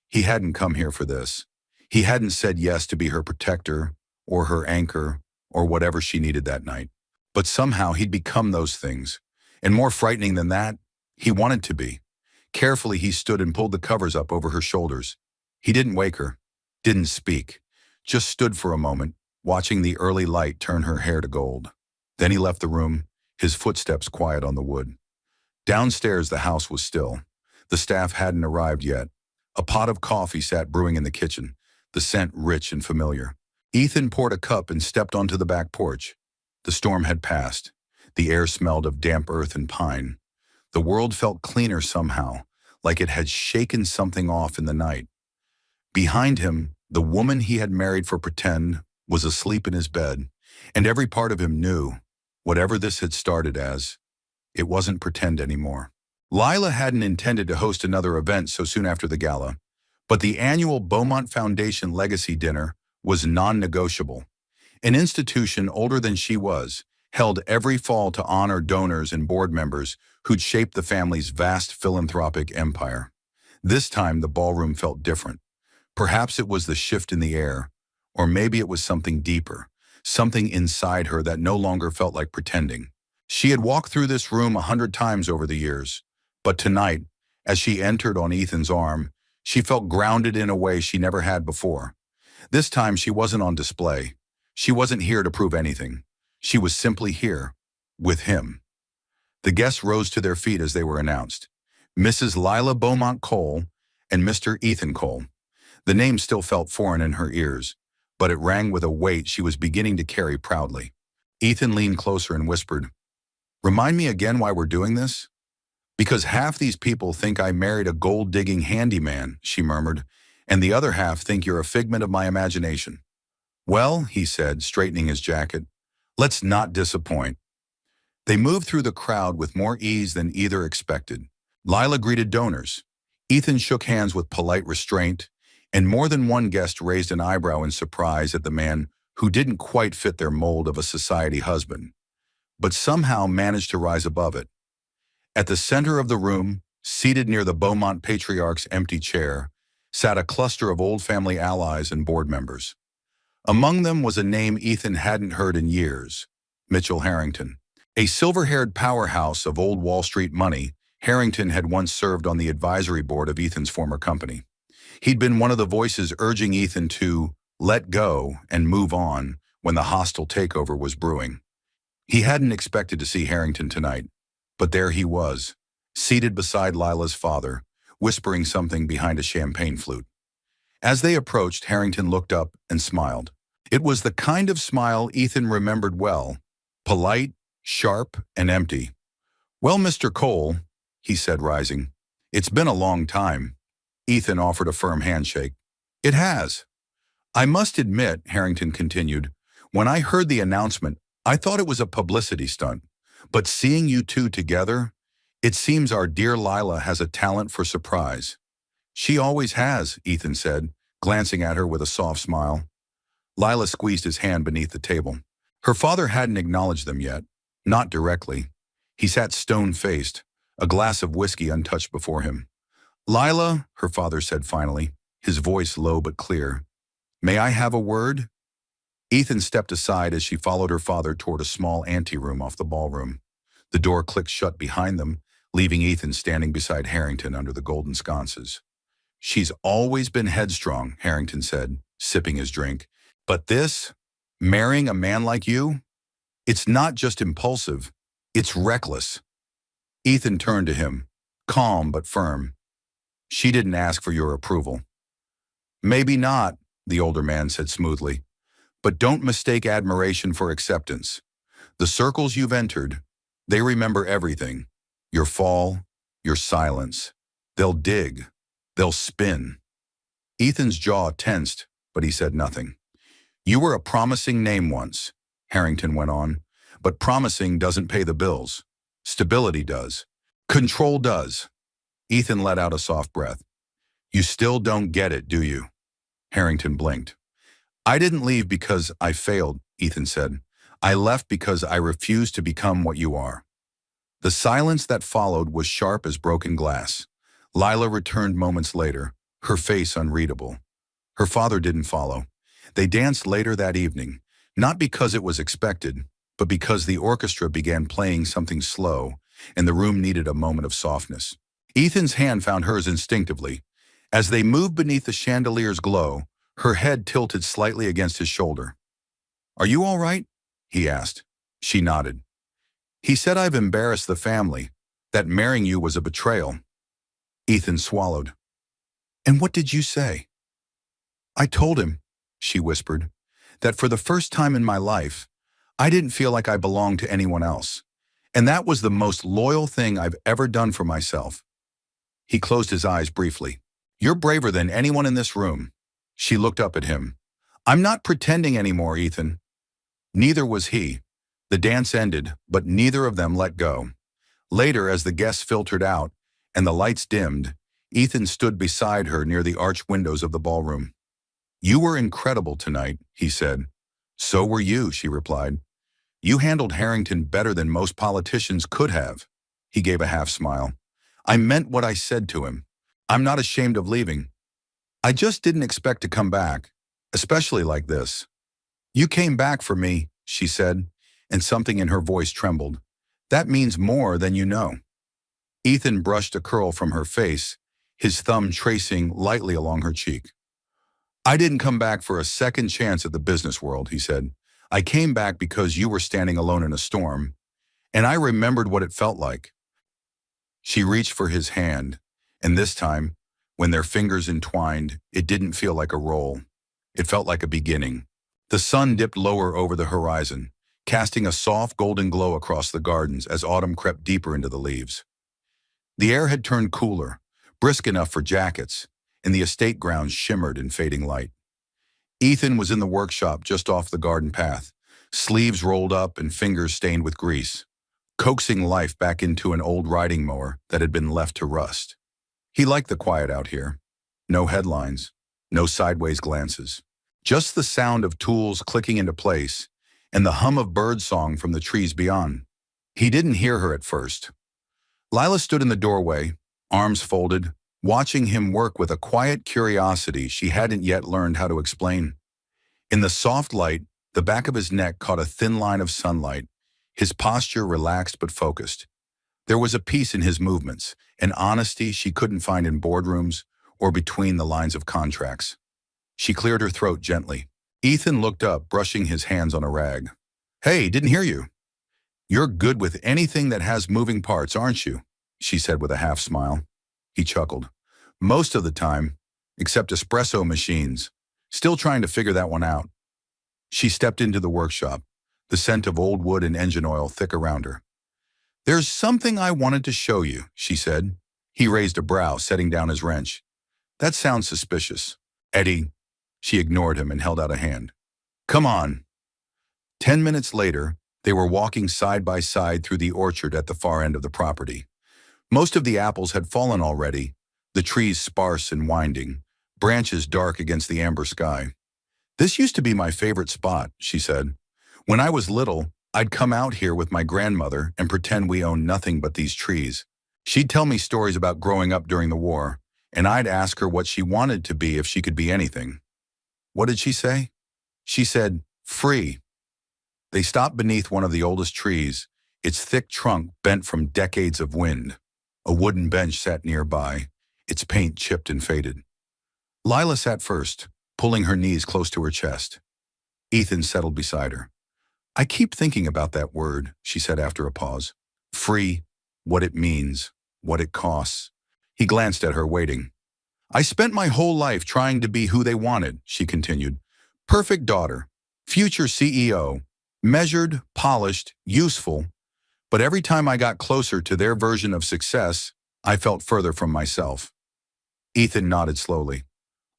He hadn't come here for this. He hadn't said yes to be her protector, or her anchor, or whatever she needed that night. But somehow he'd become those things. And more frightening than that, he wanted to be. Carefully he stood and pulled the covers up over her shoulders. He didn't wake her, didn't speak, just stood for a moment, watching the early light turn her hair to gold. Then he left the room, his footsteps quiet on the wood. Downstairs the house was still. The staff hadn't arrived yet. A pot of coffee sat brewing in the kitchen, the scent rich and familiar. Ethan poured a cup and stepped onto the back porch. The storm had passed. The air smelled of damp earth and pine. The world felt cleaner somehow, like it had shaken something off in the night. Behind him, the woman he had married for pretend was asleep in his bed, and every part of him knew, whatever this had started as, it wasn't pretend anymore. Lila hadn't intended to host another event so soon after the gala, but the annual Beaumont Foundation Legacy Dinner was non-negotiable. An institution older than she was, held every fall to honor donors and board members who'd shaped the family's vast philanthropic empire. This time the ballroom felt different. Perhaps it was the shift in the air, or maybe it was something deeper, something inside her that no longer felt like pretending. She had walked through this room 100 times over the years, but tonight, as she entered on Ethan's arm, she felt grounded in a way she never had before. This time she wasn't on display. She wasn't here to prove anything. She was simply here, with him. The guests rose to their feet as they were announced. Mrs. Lila Beaumont Cole and Mr. Ethan Cole. The name still felt foreign in her ears, but it rang with a weight she was beginning to carry proudly. Ethan leaned closer and whispered, "Remind me again why we're doing this?" "Because half these people think I married a gold-digging handyman," she murmured, "and the other half think you're a figment of my imagination." "Well," he said, straightening his jacket, "let's not disappoint." They moved through the crowd with more ease than either expected. Lila greeted donors. Ethan shook hands with polite restraint, and more than one guest raised an eyebrow in surprise at the man who didn't quite fit their mold of a society husband, but somehow managed to rise above it. At the center of the room, seated near the Beaumont patriarch's empty chair, sat a cluster of old family allies and board members. Among them was a name Ethan hadn't heard in years, Mitchell Harrington. A silver-haired powerhouse of old Wall Street money, Harrington had once served on the advisory board of Ethan's former company. He'd been one of the voices urging Ethan to let go and move on when the hostile takeover was brewing. He hadn't expected to see Harrington tonight, but there he was, seated beside Lila's father, whispering something behind a champagne flute. As they approached, Harrington looked up and smiled. It was the kind of smile Ethan remembered well, polite, sharp, and empty. "Well, Mr. Cole," he said, rising, "it's been a long time." Ethan offered a firm handshake. "It has. I must admit, Harrington continued, when I heard the announcement, I thought it was a publicity stunt. But seeing you two together, it seems our dear Lila has a talent for surprise. She always has, Ethan said, glancing at her with a soft smile. Lila squeezed his hand beneath the table. Her father hadn't acknowledged them yet, not directly. He sat stone-faced, a glass of whiskey untouched before him. Lila, her father said finally, his voice low but clear. May I have a word? Ethan stepped aside as she followed her father toward a small anteroom off the ballroom. The door clicked shut behind them, leaving Ethan standing beside Harrington under the golden sconces. She's always been headstrong, Harrington said, sipping his drink. But this, marrying a man like you, it's not just impulsive, it's reckless. Ethan turned to him, calm but firm. She didn't ask for your approval. Maybe not, the older man said smoothly. But don't mistake admiration for acceptance. The circles you've entered, they remember everything. Your fall, your silence. They'll dig. They'll spin. Ethan's jaw tensed, but he said nothing. You were a promising name once, Harrington went on, but promising doesn't pay the bills. Stability does. Control does. Ethan let out a soft breath. You still don't get it, do you? Harrington blinked. I didn't leave because I failed, Ethan said. I left because I refused to become what you are. The silence that followed was sharp as broken glass. Lila returned moments later, her face unreadable. Her father didn't follow. They danced later that evening, not because it was expected, but because the orchestra began playing something slow, and the room needed a moment of softness. Ethan's hand found hers instinctively. As they moved beneath the chandelier's glow, her head tilted slightly against his shoulder. Are you all right? He asked. She nodded. He said I've embarrassed the family, that marrying you was a betrayal. Ethan swallowed. And what did you say? I told him, she whispered, that for the first time in my life, I didn't feel like I belonged to anyone else. And that was the most loyal thing I've ever done for myself. He closed his eyes briefly. You're braver than anyone in this room. She looked up at him. I'm not pretending anymore, Ethan. Neither was he. The dance ended, but neither of them let go. Later, as the guests filtered out and the lights dimmed, Ethan stood beside her near the arched windows of the ballroom. You were incredible tonight, he said. So were you, she replied. You handled Harrington better than most politicians could have. He gave a half smile. I meant what I said to him. I'm not ashamed of leaving. I just didn't expect to come back, especially like this. You came back for me, she said, and something in her voice trembled. That means more than you know. Ethan brushed a curl from her face, his thumb tracing lightly along her cheek. I didn't come back for a second chance at the business world, he said. I came back because you were standing alone in a storm, and I remembered what it felt like. She reached for his hand, and this time, when their fingers entwined, it didn't feel like a roll. It felt like a beginning. The sun dipped lower over the horizon, casting a soft golden glow across the gardens as autumn crept deeper into the leaves. The air had turned cooler, brisk enough for jackets, and the estate grounds shimmered in fading light. Ethan was in the workshop just off the garden path, sleeves rolled up and fingers stained with grease, coaxing life back into an old riding mower that had been left to rust. He liked the quiet out here. No headlines, no sideways glances. Just the sound of tools clicking into place and the hum of birdsong from the trees beyond. He didn't hear her at first. Lila stood in the doorway, arms folded, watching him work with a quiet curiosity she hadn't yet learned how to explain. In the soft light, the back of his neck caught a thin line of sunlight, his posture relaxed but focused. There was a peace in his movements, an honesty she couldn't find in boardrooms or between the lines of contracts. She cleared her throat gently. Ethan looked up, brushing his hands on a rag. Hey, didn't hear you. You're good with anything that has moving parts, aren't you? She said with a half smile. He chuckled. Most of the time, except espresso machines. Still trying to figure that one out. She stepped into the workshop, the scent of old wood and engine oil thick around her. There's something I wanted to show you, she said. He raised a brow, setting down his wrench. That sounds suspicious. Eddie, She ignored him and held out a hand. Come on. 10 minutes later, they were walking side by side through the orchard at the far end of the property. Most of the apples had fallen already, the trees sparse and winding, branches dark against the amber sky. This used to be my favorite spot, she said. When I was little, I'd come out here with my grandmother and pretend we owned nothing but these trees. She'd tell me stories about growing up during the war, and I'd ask her what she wanted to be if she could be anything. What did she say? She said, free. They stopped beneath one of the oldest trees, its thick trunk bent from decades of wind. A wooden bench sat nearby, its paint chipped and faded. Lila sat first, pulling her knees close to her chest. Ethan settled beside her. I keep thinking about that word, she said after a pause. Free, what it means, what it costs. He glanced at her, waiting. I spent my whole life trying to be who they wanted, she continued. Perfect daughter, future CEO, measured, polished, useful. But every time I got closer to their version of success, I felt further from myself. Ethan nodded slowly.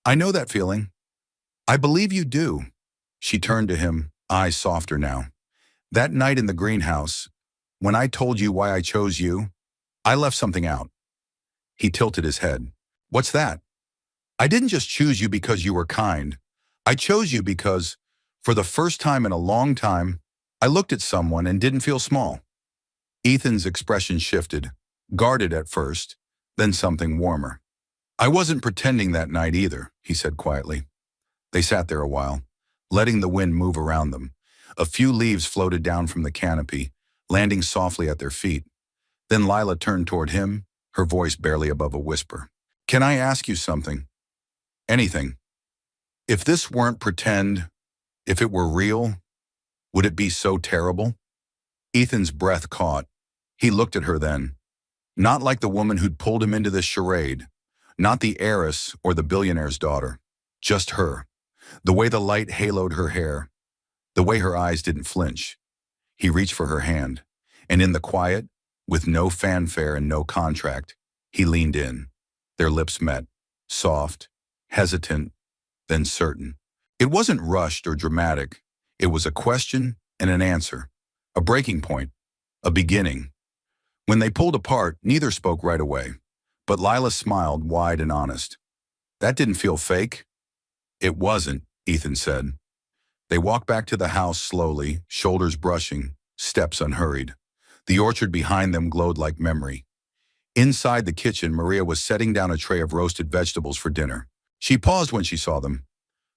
I know that feeling. I believe you do. She turned to him, eyes softer now. That night in the greenhouse, when I told you why I chose you, I left something out. He tilted his head. What's that? I didn't just choose you because you were kind. I chose you because, for the first time in a long time, I looked at someone and didn't feel small. Ethan's expression shifted, guarded at first, then something warmer. I wasn't pretending that night either, he said quietly. They sat there a while, letting the wind move around them. A few leaves floated down from the canopy, landing softly at their feet. Then Lila turned toward him, her voice barely above a whisper. Can I ask you something? Anything. If this weren't pretend, if it were real, would it be so terrible? Ethan's breath caught. He looked at her then. Not like the woman who'd pulled him into this charade. Not the heiress or the billionaire's daughter. Just her. The way the light haloed her hair. The way her eyes didn't flinch. He reached for her hand. And in the quiet, with no fanfare and no contract, he leaned in. Their lips met. Soft, hesitant, then certain. It wasn't rushed or dramatic. It was a question and an answer. A breaking point. A beginning. When they pulled apart, neither spoke right away. But Lila smiled, wide and honest. That didn't feel fake. It wasn't, Ethan said. They walked back to the house slowly, shoulders brushing, steps unhurried. The orchard behind them glowed like memory. Inside the kitchen, Maria was setting down a tray of roasted vegetables for dinner. She paused when she saw them.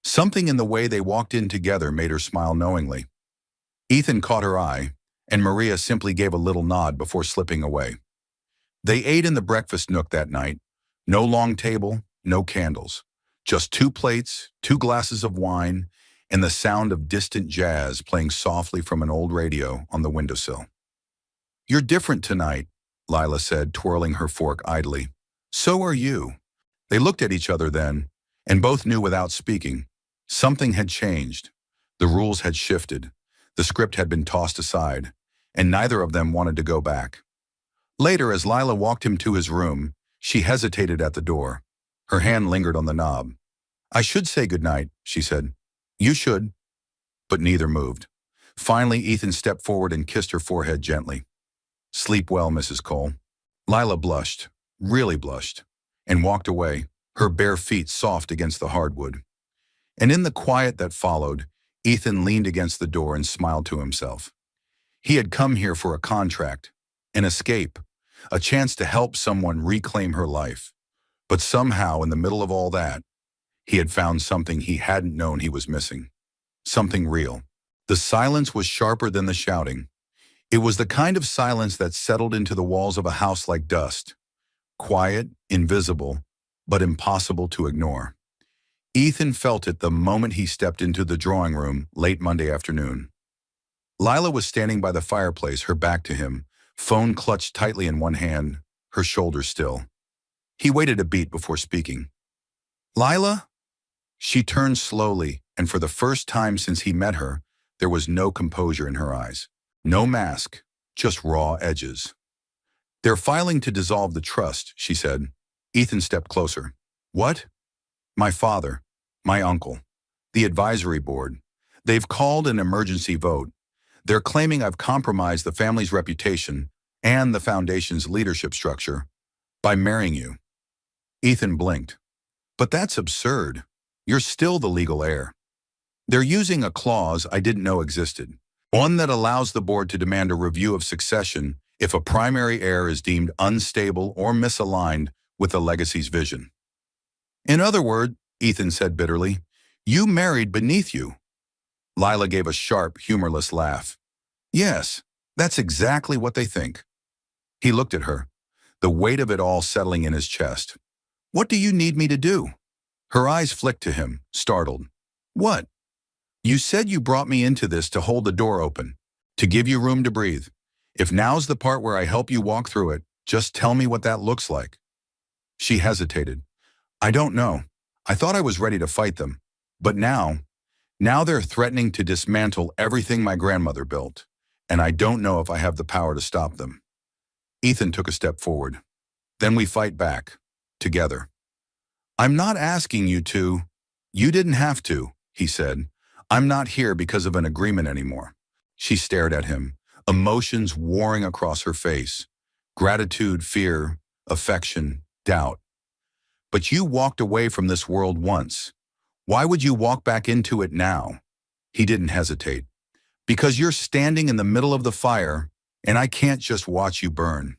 Something in the way they walked in together made her smile knowingly. Ethan caught her eye, and Maria simply gave a little nod before slipping away. They ate in the breakfast nook that night. No long table, no candles. Just 2 plates, 2 glasses of wine, and the sound of distant jazz playing softly from an old radio on the windowsill. You're different tonight, Lila said, twirling her fork idly. So are you. They looked at each other then, and both knew without speaking. Something had changed. The rules had shifted. The script had been tossed aside, and neither of them wanted to go back. Later, as Lila walked him to his room, she hesitated at the door. Her hand lingered on the knob. I should say goodnight, she said. You should. But neither moved. Finally, Ethan stepped forward and kissed her forehead gently. Sleep well, Mrs. Cole. Lila blushed, really blushed, and walked away, her bare feet soft against the hardwood. And in the quiet that followed, Ethan leaned against the door and smiled to himself. He had come here for a contract, an escape, a chance to help someone reclaim her life. But somehow, in the middle of all that, he had found something he hadn't known he was missing. Something real. The silence was sharper than the shouting. It was the kind of silence that settled into the walls of a house like dust. Quiet, invisible, but impossible to ignore. Ethan felt it the moment he stepped into the drawing room late Monday afternoon. Lila was standing by the fireplace, her back to him, phone clutched tightly in one hand, her shoulders still. He waited a beat before speaking. Lila? She turned slowly, and for the first time since he met her, there was no composure in her eyes. No mask, just raw edges. They're filing to dissolve the trust, she said. Ethan stepped closer. What? My father, my uncle. The advisory board. They've called an emergency vote. They're claiming I've compromised the family's reputation and the foundation's leadership structure by marrying you. Ethan blinked. But that's absurd. You're still the legal heir. They're using a clause I didn't know existed, one that allows the board to demand a review of succession if a primary heir is deemed unstable or misaligned with the legacy's vision. In other words, Ethan said bitterly, you married beneath you. Lila gave a sharp, humorless laugh. Yes, that's exactly what they think. He looked at her, the weight of it all settling in his chest. What do you need me to do? Her eyes flicked to him, startled. What? You said you brought me into this to hold the door open, to give you room to breathe. If now's the part where I help you walk through it, just tell me what that looks like. She hesitated. I don't know. I thought I was ready to fight them. But now they're threatening to dismantle everything my grandmother built, and I don't know if I have the power to stop them. Ethan took a step forward. Then we fight back, together. I'm not asking you to. You didn't have to, he said. I'm not here because of an agreement anymore. She stared at him, emotions warring across her face. Gratitude, fear, affection, doubt. But you walked away from this world once. Why would you walk back into it now? He didn't hesitate. Because you're standing in the middle of the fire, and I can't just watch you burn.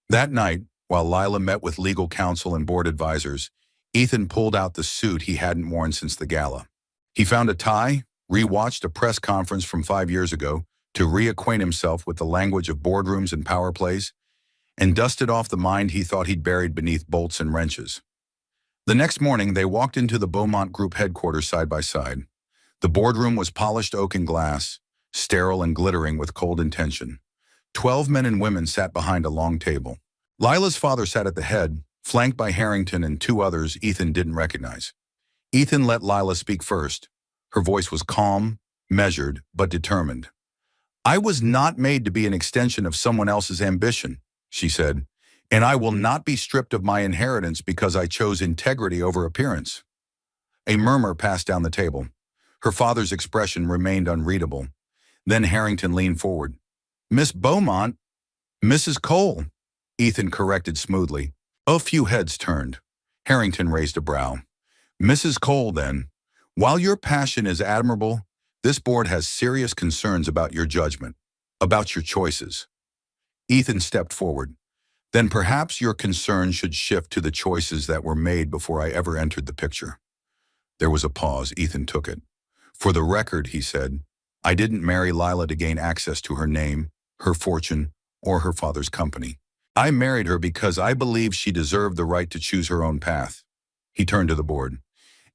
That night, while Lila met with legal counsel and board advisors, Ethan pulled out the suit he hadn't worn since the gala. He found a tie, rewatched a press conference from 5 years ago to reacquaint himself with the language of boardrooms and power plays, and dusted off the mind he thought he'd buried beneath bolts and wrenches. The next morning, they walked into the Beaumont Group headquarters side by side. The boardroom was polished oak and glass, sterile and glittering with cold intention. 12 men and women sat behind a long table. Lila's father sat at the head, flanked by Harrington and 2 others Ethan didn't recognize. Ethan let Lila speak first. Her voice was calm, measured, but determined. I was not made to be an extension of someone else's ambition, she said, and I will not be stripped of my inheritance because I chose integrity over appearance. A murmur passed down the table. Her father's expression remained unreadable. Then Harrington leaned forward. Miss Beaumont, Mrs. Cole, Ethan corrected smoothly. A few heads turned. Harrington raised a brow. Mrs. Cole, then, while your passion is admirable, this board has serious concerns about your judgment, about your choices. Ethan stepped forward. Then perhaps your concern should shift to the choices that were made before I ever entered the picture. There was a pause. Ethan took it. For the record, he said, I didn't marry Lila to gain access to her name, her fortune, or her father's company. I married her because I believed she deserved the right to choose her own path. He turned to the board.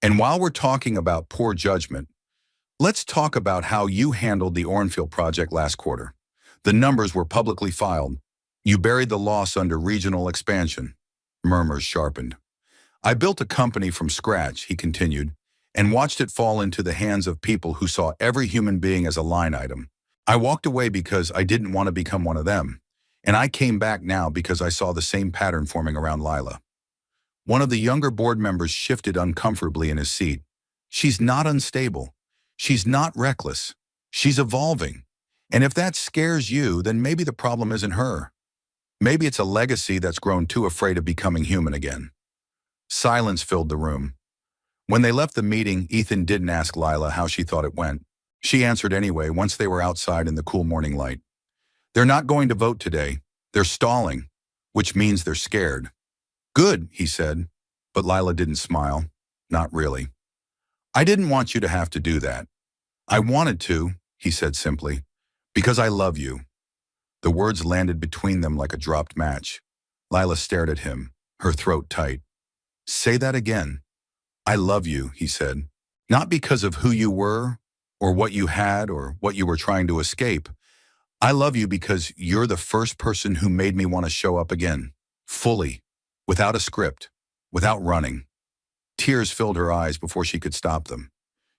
And while we're talking about poor judgment, let's talk about how you handled the Orenfield project last quarter. The numbers were publicly filed. You buried the loss under regional expansion. Murmurs sharpened. I built a company from scratch, he continued, and watched it fall into the hands of people who saw every human being as a line item. I walked away because I didn't want to become one of them, and I came back now because I saw the same pattern forming around Lila. One of the younger board members shifted uncomfortably in his seat. She's not unstable. She's not reckless. She's evolving. And if that scares you, then maybe the problem isn't her. Maybe it's a legacy that's grown too afraid of becoming human again. Silence filled the room. When they left the meeting, Ethan didn't ask Lila how she thought it went. She answered anyway once they were outside in the cool morning light. They're not going to vote today. They're stalling, which means they're scared. Good, he said, but Lila didn't smile. Not really. I didn't want you to have to do that. I wanted to, he said simply, because I love you. The words landed between them like a dropped match. Lila stared at him, her throat tight. Say that again. I love you, he said. Not because of who you were, or what you had, or what you were trying to escape. I love you because you're the first person who made me want to show up again, fully, without a script, without running. Tears filled her eyes before she could stop them.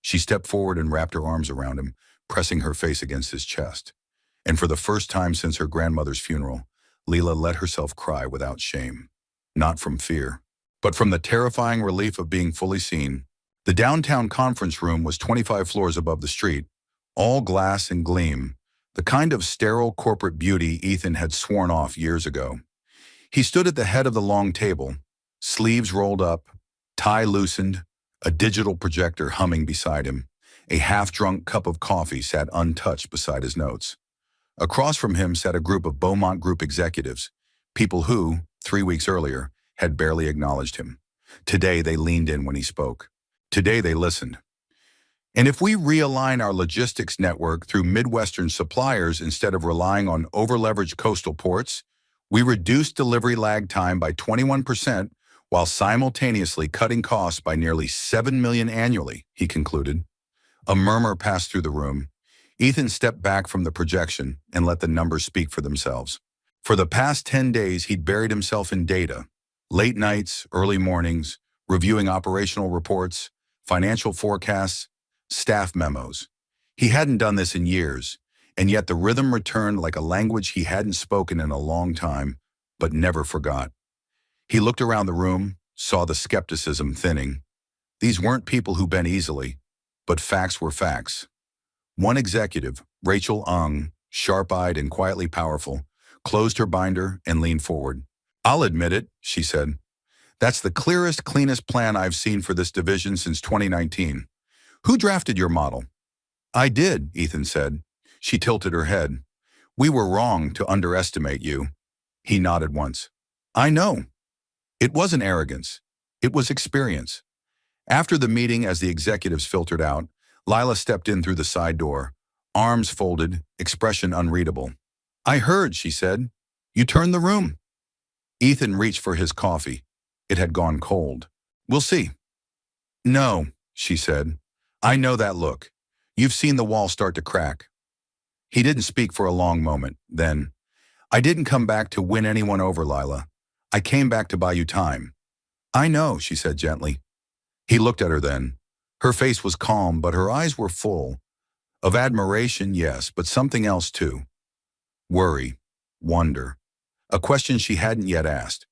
She stepped forward and wrapped her arms around him, pressing her face against his chest. And for the first time since her grandmother's funeral, Lila let herself cry without shame. Not from fear, but from the terrifying relief of being fully seen. The downtown conference room was 25 floors above the street, all glass and gleam, the kind of sterile corporate beauty Ethan had sworn off years ago. He stood at the head of the long table, sleeves rolled up, tie loosened, a digital projector humming beside him. A half-drunk cup of coffee sat untouched beside his notes. Across from him sat a group of Beaumont Group executives, people who, 3 weeks earlier, had barely acknowledged him. Today they leaned in when he spoke. Today they listened. And if we realign our logistics network through Midwestern suppliers instead of relying on over-leveraged coastal ports, we reduce delivery lag time by 21% while simultaneously cutting costs by nearly $7 million annually, he concluded. A murmur passed through the room. Ethan stepped back from the projection and let the numbers speak for themselves. For the past 10 days, he'd buried himself in data. Late nights, early mornings, reviewing operational reports, financial forecasts, staff memos. He hadn't done this in years, and yet the rhythm returned like a language he hadn't spoken in a long time, but never forgot. He looked around the room, saw the skepticism thinning. These weren't people who bent easily, but facts were facts. One executive, Rachel Ung, sharp-eyed and quietly powerful, closed her binder and leaned forward. "I'll admit it," she said. "That's the clearest, cleanest plan I've seen for this division since 2019. Who drafted your model?" "I did," Ethan said. She tilted her head. "We were wrong to underestimate you." He nodded once. "I know." It wasn't arrogance. It was experience. After the meeting, as the executives filtered out, Lila stepped in through the side door, arms folded, expression unreadable. "I heard," she said. "You turned the room." Ethan reached for his coffee. It had gone cold. "We'll see." "No," she said. "I know that look. You've seen the wall start to crack." He didn't speak for a long moment. Then, "I didn't come back to win anyone over, Lila. I came back to buy you time." "I know," she said gently. He looked at her then. Her face was calm, but her eyes were full. Of admiration, yes, but something else too. Worry, wonder. A question she hadn't yet asked.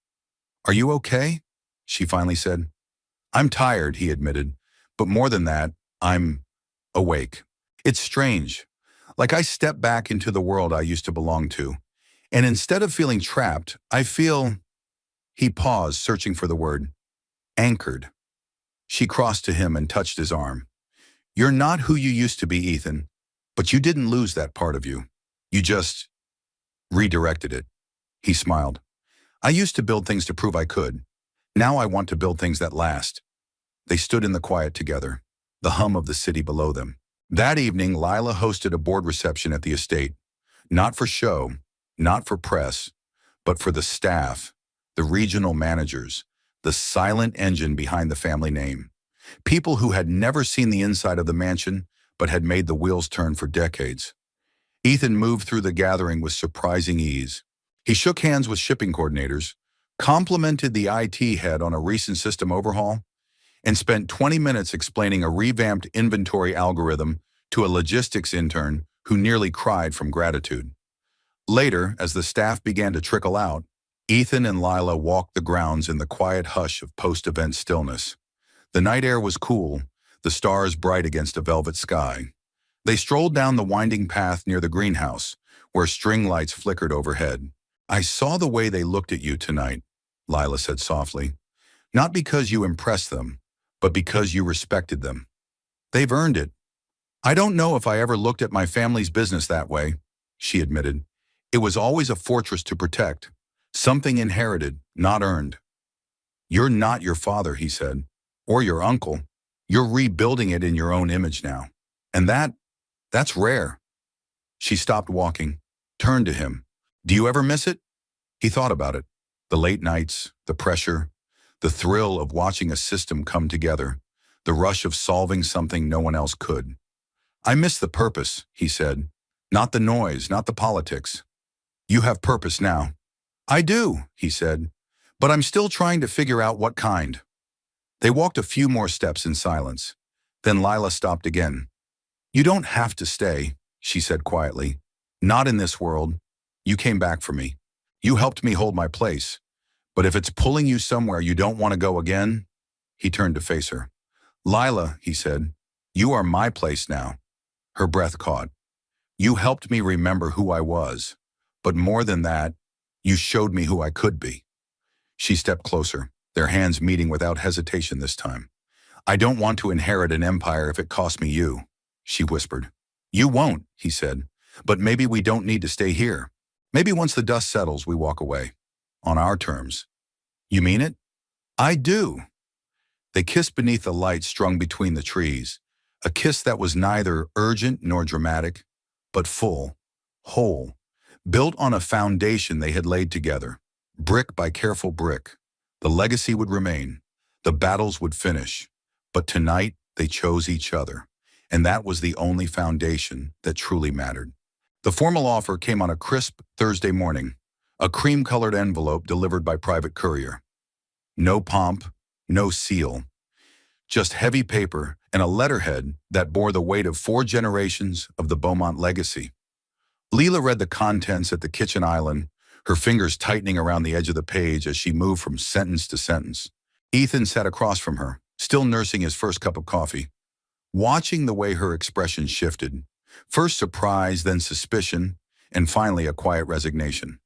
"Are you okay?" she finally said. "I'm tired," he admitted. "But more than that, I'm awake. It's strange. Like I stepped back into the world I used to belong to. And instead of feeling trapped, I feel..." He paused, searching for the word. "Anchored." She crossed to him and touched his arm. "You're not who you used to be, Ethan, but you didn't lose that part of you. You just redirected it." He smiled. "I used to build things to prove I could. Now I want to build things that last." They stood in the quiet together, the hum of the city below them. That evening, Lila hosted a board reception at the estate. Not for show, not for press, but for the staff, the regional managers, the silent engine behind the family name. People who had never seen the inside of the mansion, but had made the wheels turn for decades. Ethan moved through the gathering with surprising ease. He shook hands with shipping coordinators, complimented the IT head on a recent system overhaul, and spent 20 minutes explaining a revamped inventory algorithm to a logistics intern who nearly cried from gratitude. Later, as the staff began to trickle out, Ethan and Lila walked the grounds in the quiet hush of post-event stillness. The night air was cool, the stars bright against a velvet sky. They strolled down the winding path near the greenhouse, where string lights flickered overhead. "I saw the way they looked at you tonight," Lila said softly. "Not because you impressed them, but because you respected them. They've earned it." "I don't know if I ever looked at my family's business that way," she admitted. "It was always a fortress to protect. Something inherited, not earned." "You're not your father," he said, "or your uncle. You're rebuilding it in your own image now. And that's rare." She stopped walking, turned to him. "Do you ever miss it?" He thought about it. The late nights, the pressure, the thrill of watching a system come together, the rush of solving something no one else could. "I miss the purpose," he said. "Not the noise, not the politics. You have purpose now." "I do," he said, "but I'm still trying to figure out what kind." They walked a few more steps in silence. Then Lila stopped again. "You don't have to stay," she said quietly. "Not in this world. You came back for me. You helped me hold my place. But if it's pulling you somewhere you don't want to go again..." He turned to face her. Lila, he said, you are my place now. Her breath caught. You helped me remember who I was. But more than that, you showed me who I could be. She stepped closer, their hands meeting without hesitation this time. I don't want to inherit an empire if it costs me you, she whispered. You won't, he said, but maybe we don't need to stay here. Maybe once the dust settles, we walk away. On our terms. You mean it? I do. They kissed beneath the light strung between the trees, a kiss that was neither urgent nor dramatic, but full, whole, built on a foundation they had laid together, brick by careful brick. The legacy would remain, the battles would finish, but tonight they chose each other, and that was the only foundation that truly mattered. The formal offer came on a crisp Thursday morning, a cream-colored envelope delivered by private courier. No pomp, no seal, just heavy paper and a letterhead that bore the weight of 4 generations of the Beaumont legacy. Leela read the contents at the kitchen island, her fingers tightening around the edge of the page as she moved from sentence to sentence. Ethan sat across from her, still nursing his first cup of coffee, watching the way her expression shifted, first surprise, then suspicion, and finally a quiet resignation.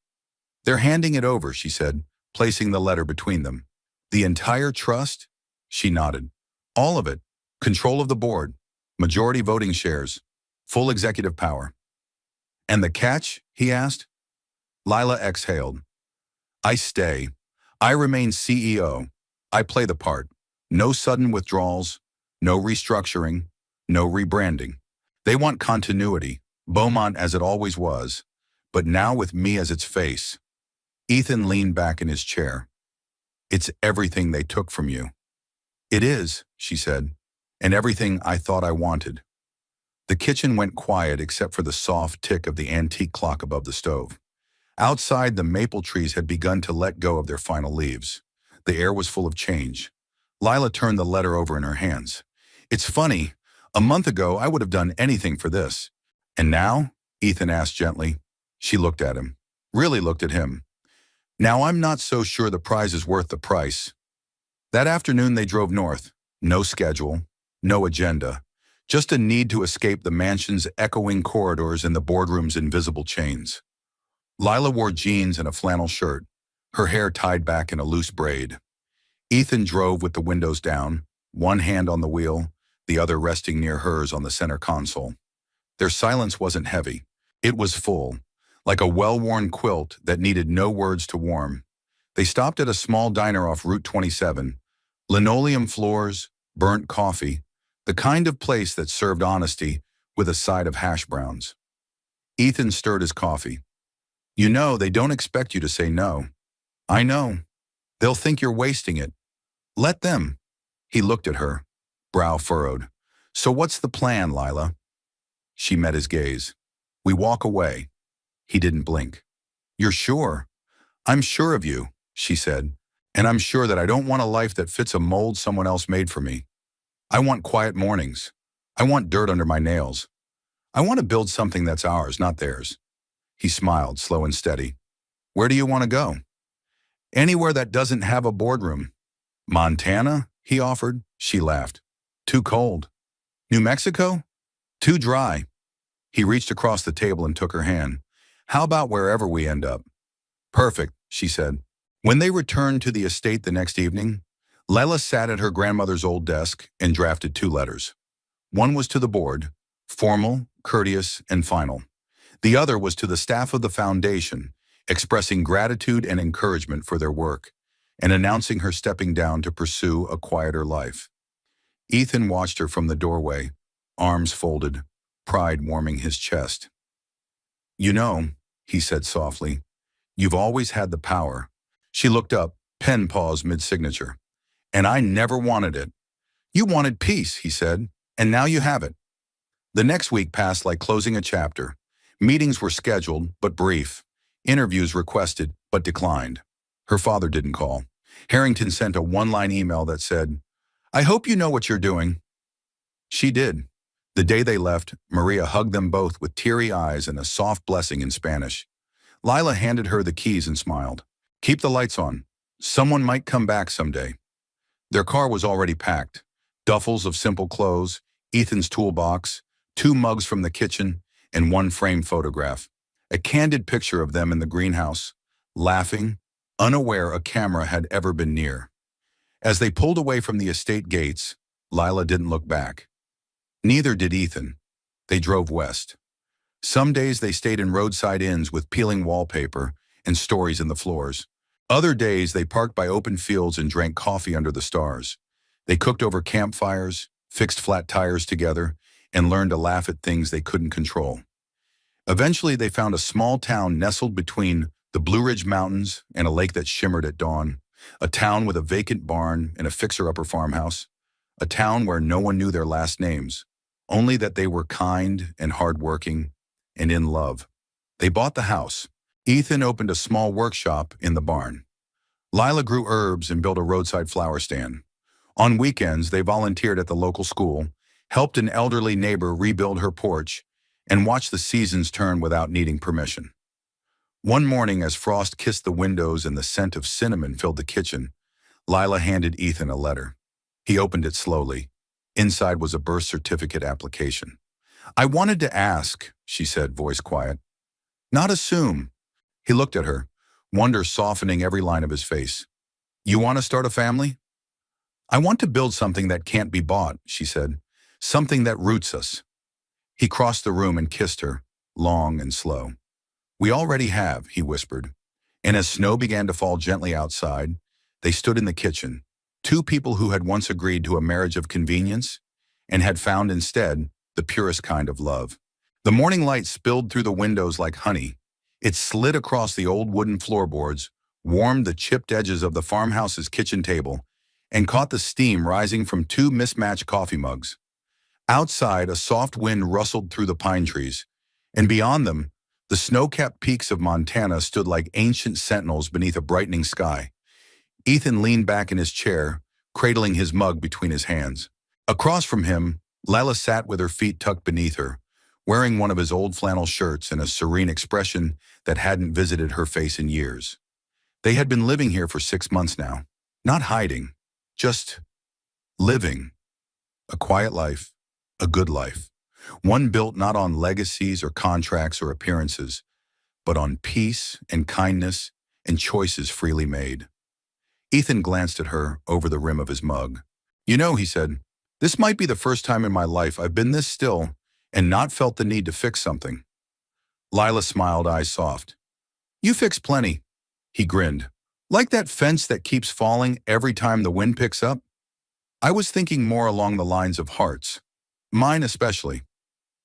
They're handing it over, she said, placing the letter between them. The entire trust? She nodded. All of it. Control of the board, majority voting shares, full executive power. And the catch? He asked. Lila exhaled. I stay. I remain CEO. I play the part. No sudden withdrawals, no restructuring, no rebranding. They want continuity, Beaumont as it always was, but now with me as its face. Ethan leaned back in his chair. It's everything they took from you. It is, she said, and everything I thought I wanted. The kitchen went quiet except for the soft tick of the antique clock above the stove. Outside, the maple trees had begun to let go of their final leaves. The air was full of change. Lila turned the letter over in her hands. It's funny, a month ago I would have done anything for this. And now? Ethan asked gently. She looked at him, really looked at him. Now I'm not so sure the prize is worth the price. That afternoon they drove north. No schedule, no agenda, just a need to escape the mansion's echoing corridors and the boardroom's invisible chains. Lila wore jeans and a flannel shirt, her hair tied back in a loose braid. Ethan drove with the windows down, one hand on the wheel, the other resting near hers on the center console. Their silence wasn't heavy. It was full, like a well-worn quilt that needed no words to warm. They stopped at a small diner off Route 27, linoleum floors, burnt coffee, the kind of place that served honesty with a side of hash browns. Ethan stirred his coffee. You know, they don't expect you to say no. I know. They'll think you're wasting it. Let them. He looked at her, brow furrowed. So what's the plan, Lila? She met his gaze. We walk away. He didn't blink. You're sure? I'm sure of you, she said. And I'm sure that I don't want a life that fits a mold someone else made for me. I want quiet mornings. I want dirt under my nails. I want to build something that's ours, not theirs. He smiled, slow and steady. Where do you want to go? Anywhere that doesn't have a boardroom. Montana? He offered. She laughed. Too cold. New Mexico? Too dry. He reached across the table and took her hand. How about wherever we end up? Perfect, she said. When they returned to the estate the next evening, Lila sat at her grandmother's old desk and drafted 2 letters. One was to the board, formal, courteous, and final. The other was to the staff of the foundation, expressing gratitude and encouragement for their work, and announcing her stepping down to pursue a quieter life. Ethan watched her from the doorway, arms folded, pride warming his chest. You know, he said softly, you've always had the power. She looked up, pen paused mid-signature. And I never wanted it. You wanted peace, he said, and now you have it. The next week passed like closing a chapter. Meetings were scheduled, but brief. Interviews requested, but declined. Her father didn't call. Harrington sent a one-line email that said, I hope you know what you're doing. She did. The day they left, Maria hugged them both with teary eyes and a soft blessing in Spanish. Lila handed her the keys and smiled. Keep the lights on. Someone might come back someday. Their car was already packed. Duffels of simple clothes, Ethan's toolbox, 2 mugs from the kitchen, and 1 framed photograph. A candid picture of them in the greenhouse, laughing, unaware a camera had ever been near. As they pulled away from the estate gates, Lila didn't look back. Neither did Ethan. They drove west. Some days they stayed in roadside inns with peeling wallpaper and stories in the floors. Other days they parked by open fields and drank coffee under the stars. They cooked over campfires, fixed flat tires together, and learned to laugh at things they couldn't control. Eventually they found a small town nestled between the Blue Ridge Mountains and a lake that shimmered at dawn. A town with a vacant barn and a fixer-upper farmhouse. A town where no one knew their last names, only that they were kind and hardworking and in love. They bought the house. Ethan opened a small workshop in the barn. Lila grew herbs and built a roadside flower stand. On weekends, they volunteered at the local school, helped an elderly neighbor rebuild her porch, and watched the seasons turn without needing permission. One morning, as frost kissed the windows and the scent of cinnamon filled the kitchen, Lila handed Ethan a letter. He opened it slowly. Inside was a birth certificate application. "I wanted to ask," she said, voice quiet. "Not assume." He looked at her, wonder softening every line of his face. "You want to start a family?" "I want to build something that can't be bought," she said. "Something that roots us." He crossed the room and kissed her, long and slow. "We already have," he whispered. And as snow began to fall gently outside, they stood in the kitchen, 2 people who had once agreed to a marriage of convenience and had found instead the purest kind of love. The morning light spilled through the windows like honey. It slid across the old wooden floorboards, warmed the chipped edges of the farmhouse's kitchen table, and caught the steam rising from 2 mismatched coffee mugs. Outside, a soft wind rustled through the pine trees, and beyond them, the snow-capped peaks of Montana stood like ancient sentinels beneath a brightening sky. Ethan leaned back in his chair, cradling his mug between his hands. Across from him, Lila sat with her feet tucked beneath her, wearing one of his old flannel shirts and a serene expression that hadn't visited her face in years. They had been living here for 6 months now, not hiding, just living. A quiet life, a good life. One built not on legacies or contracts or appearances, but on peace and kindness and choices freely made. Ethan glanced at her over the rim of his mug. "You know," he said, "this might be the first time in my life I've been this still and not felt the need to fix something." Lila smiled, eyes soft. "You fix plenty." He grinned. "Like that fence that keeps falling every time the wind picks up?" "I was thinking more along the lines of hearts. Mine especially."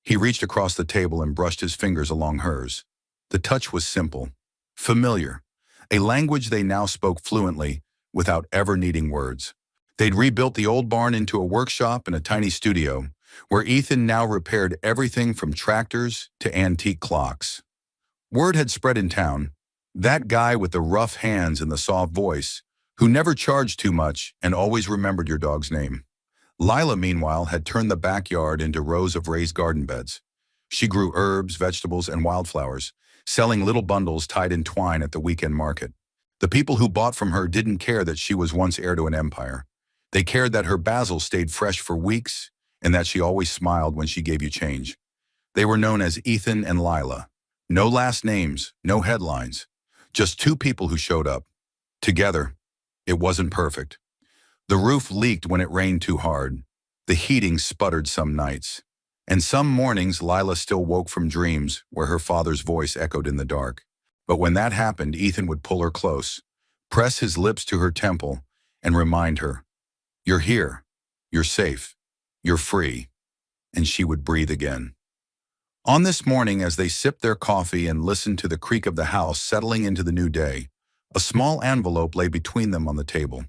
He reached across the table and brushed his fingers along hers. The touch was simple, familiar, a language they now spoke fluently without ever needing words. They'd rebuilt the old barn into a workshop and a tiny studio, where Ethan now repaired everything from tractors to antique clocks. Word had spread in town. That guy with the rough hands and the soft voice, who never charged too much and always remembered your dog's name. Lila, meanwhile, had turned the backyard into rows of raised garden beds. She grew herbs, vegetables, and wildflowers, selling little bundles tied in twine at the weekend market. The people who bought from her didn't care that she was once heir to an empire. They cared that her basil stayed fresh for weeks and that she always smiled when she gave you change. They were known as Ethan and Lila. No last names, no headlines. Just 2 people who showed up. Together. It wasn't perfect. The roof leaked when it rained too hard. The heating sputtered some nights. And some mornings Lila still woke from dreams where her father's voice echoed in the dark. But when that happened, Ethan would pull her close, press his lips to her temple, and remind her, "You're here. You're safe. You're free." And she would breathe again. On this morning, as they sipped their coffee and listened to the creak of the house settling into the new day, a small envelope lay between them on the table.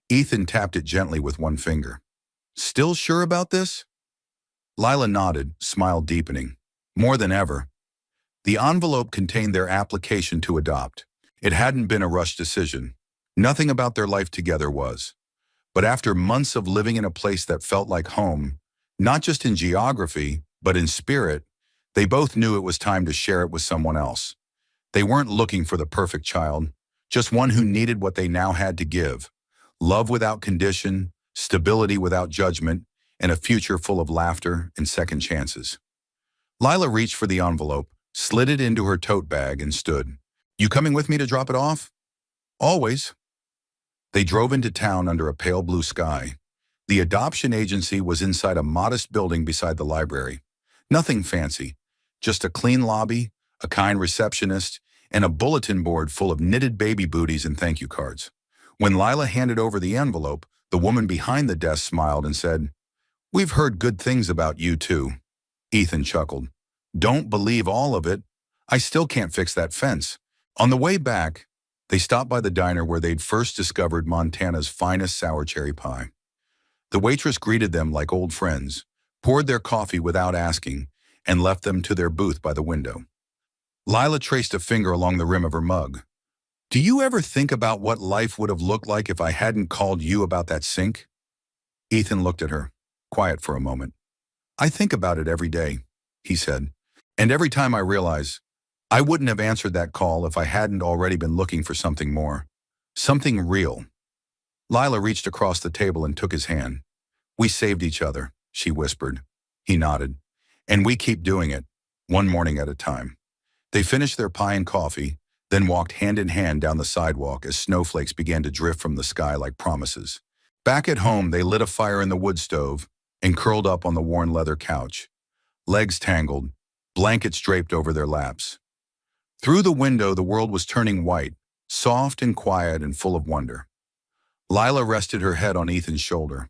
Ethan tapped it gently with one finger. "Still sure about this?" Lila nodded, smile deepening. More than ever. The envelope contained their application to adopt. It hadn't been a rushed decision. Nothing about their life together was. But after months of living in a place that felt like home, not just in geography, but in spirit, they both knew it was time to share it with someone else. They weren't looking for the perfect child, just one who needed what they now had to give. Love without condition, stability without judgment, and a future full of laughter and second chances. Lila reached for the envelope, slid it into her tote bag, and stood. You coming with me to drop it off? Always. They drove into town under a pale blue sky. The adoption agency was inside a modest building beside the library. Nothing fancy, just a clean lobby, a kind receptionist, and a bulletin board full of knitted baby booties and thank you cards. When Lila handed over the envelope, the woman behind the desk smiled and said, "We've heard good things about you too." Ethan chuckled. "Don't believe all of it. I still can't fix that fence." On the way back, they stopped by the diner where they'd first discovered Montana's finest sour cherry pie. The waitress greeted them like old friends, poured their coffee without asking, and left them to their booth by the window. Lila traced a finger along the rim of her mug. "Do you ever think about what life would have looked like if I hadn't called you about that sink?" Ethan looked at her, quiet for a moment. "I think about it every day," he said. "And every time I realize I wouldn't have answered that call if I hadn't already been looking for something more. Something real." Lila reached across the table and took his hand. "We saved each other," she whispered. He nodded. "And we keep doing it, one morning at a time." They finished their pie and coffee, then walked hand in hand down the sidewalk as snowflakes began to drift from the sky like promises. Back at home, they lit a fire in the wood stove and curled up on the worn leather couch, legs tangled, blankets draped over their laps. Through the window, the world was turning white, soft and quiet and full of wonder. Lila rested her head on Ethan's shoulder.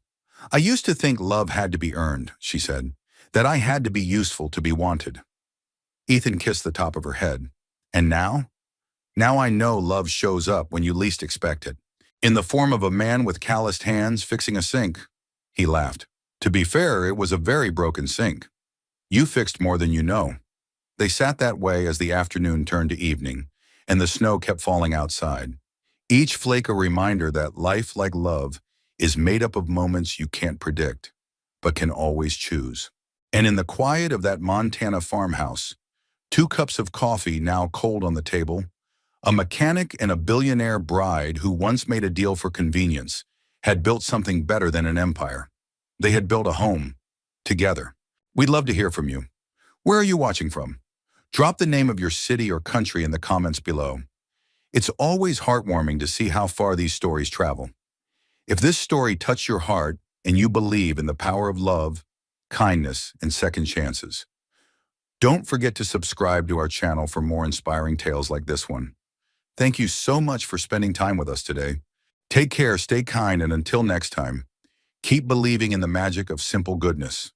"I used to think love had to be earned," she said, "that I had to be useful to be wanted." Ethan kissed the top of her head. "And now? Now I know love shows up when you least expect it. In the form of a man with calloused hands fixing a sink." He laughed. "To be fair, it was a very broken sink. You fixed more than you know." They sat that way as the afternoon turned to evening, and the snow kept falling outside. Each flake a reminder that life, like love, is made up of moments you can't predict, but can always choose. And in the quiet of that Montana farmhouse, 2 cups of coffee now cold on the table, a mechanic and a billionaire bride who once made a deal for convenience had built something better than an empire. They had built a home, together. We'd love to hear from you. Where are you watching from? Drop the name of your city or country in the comments below. It's always heartwarming to see how far these stories travel. If this story touched your heart and you believe in the power of love, kindness, and second chances, don't forget to subscribe to our channel for more inspiring tales like this one. Thank you so much for spending time with us today. Take care, stay kind, and until next time, keep believing in the magic of simple goodness.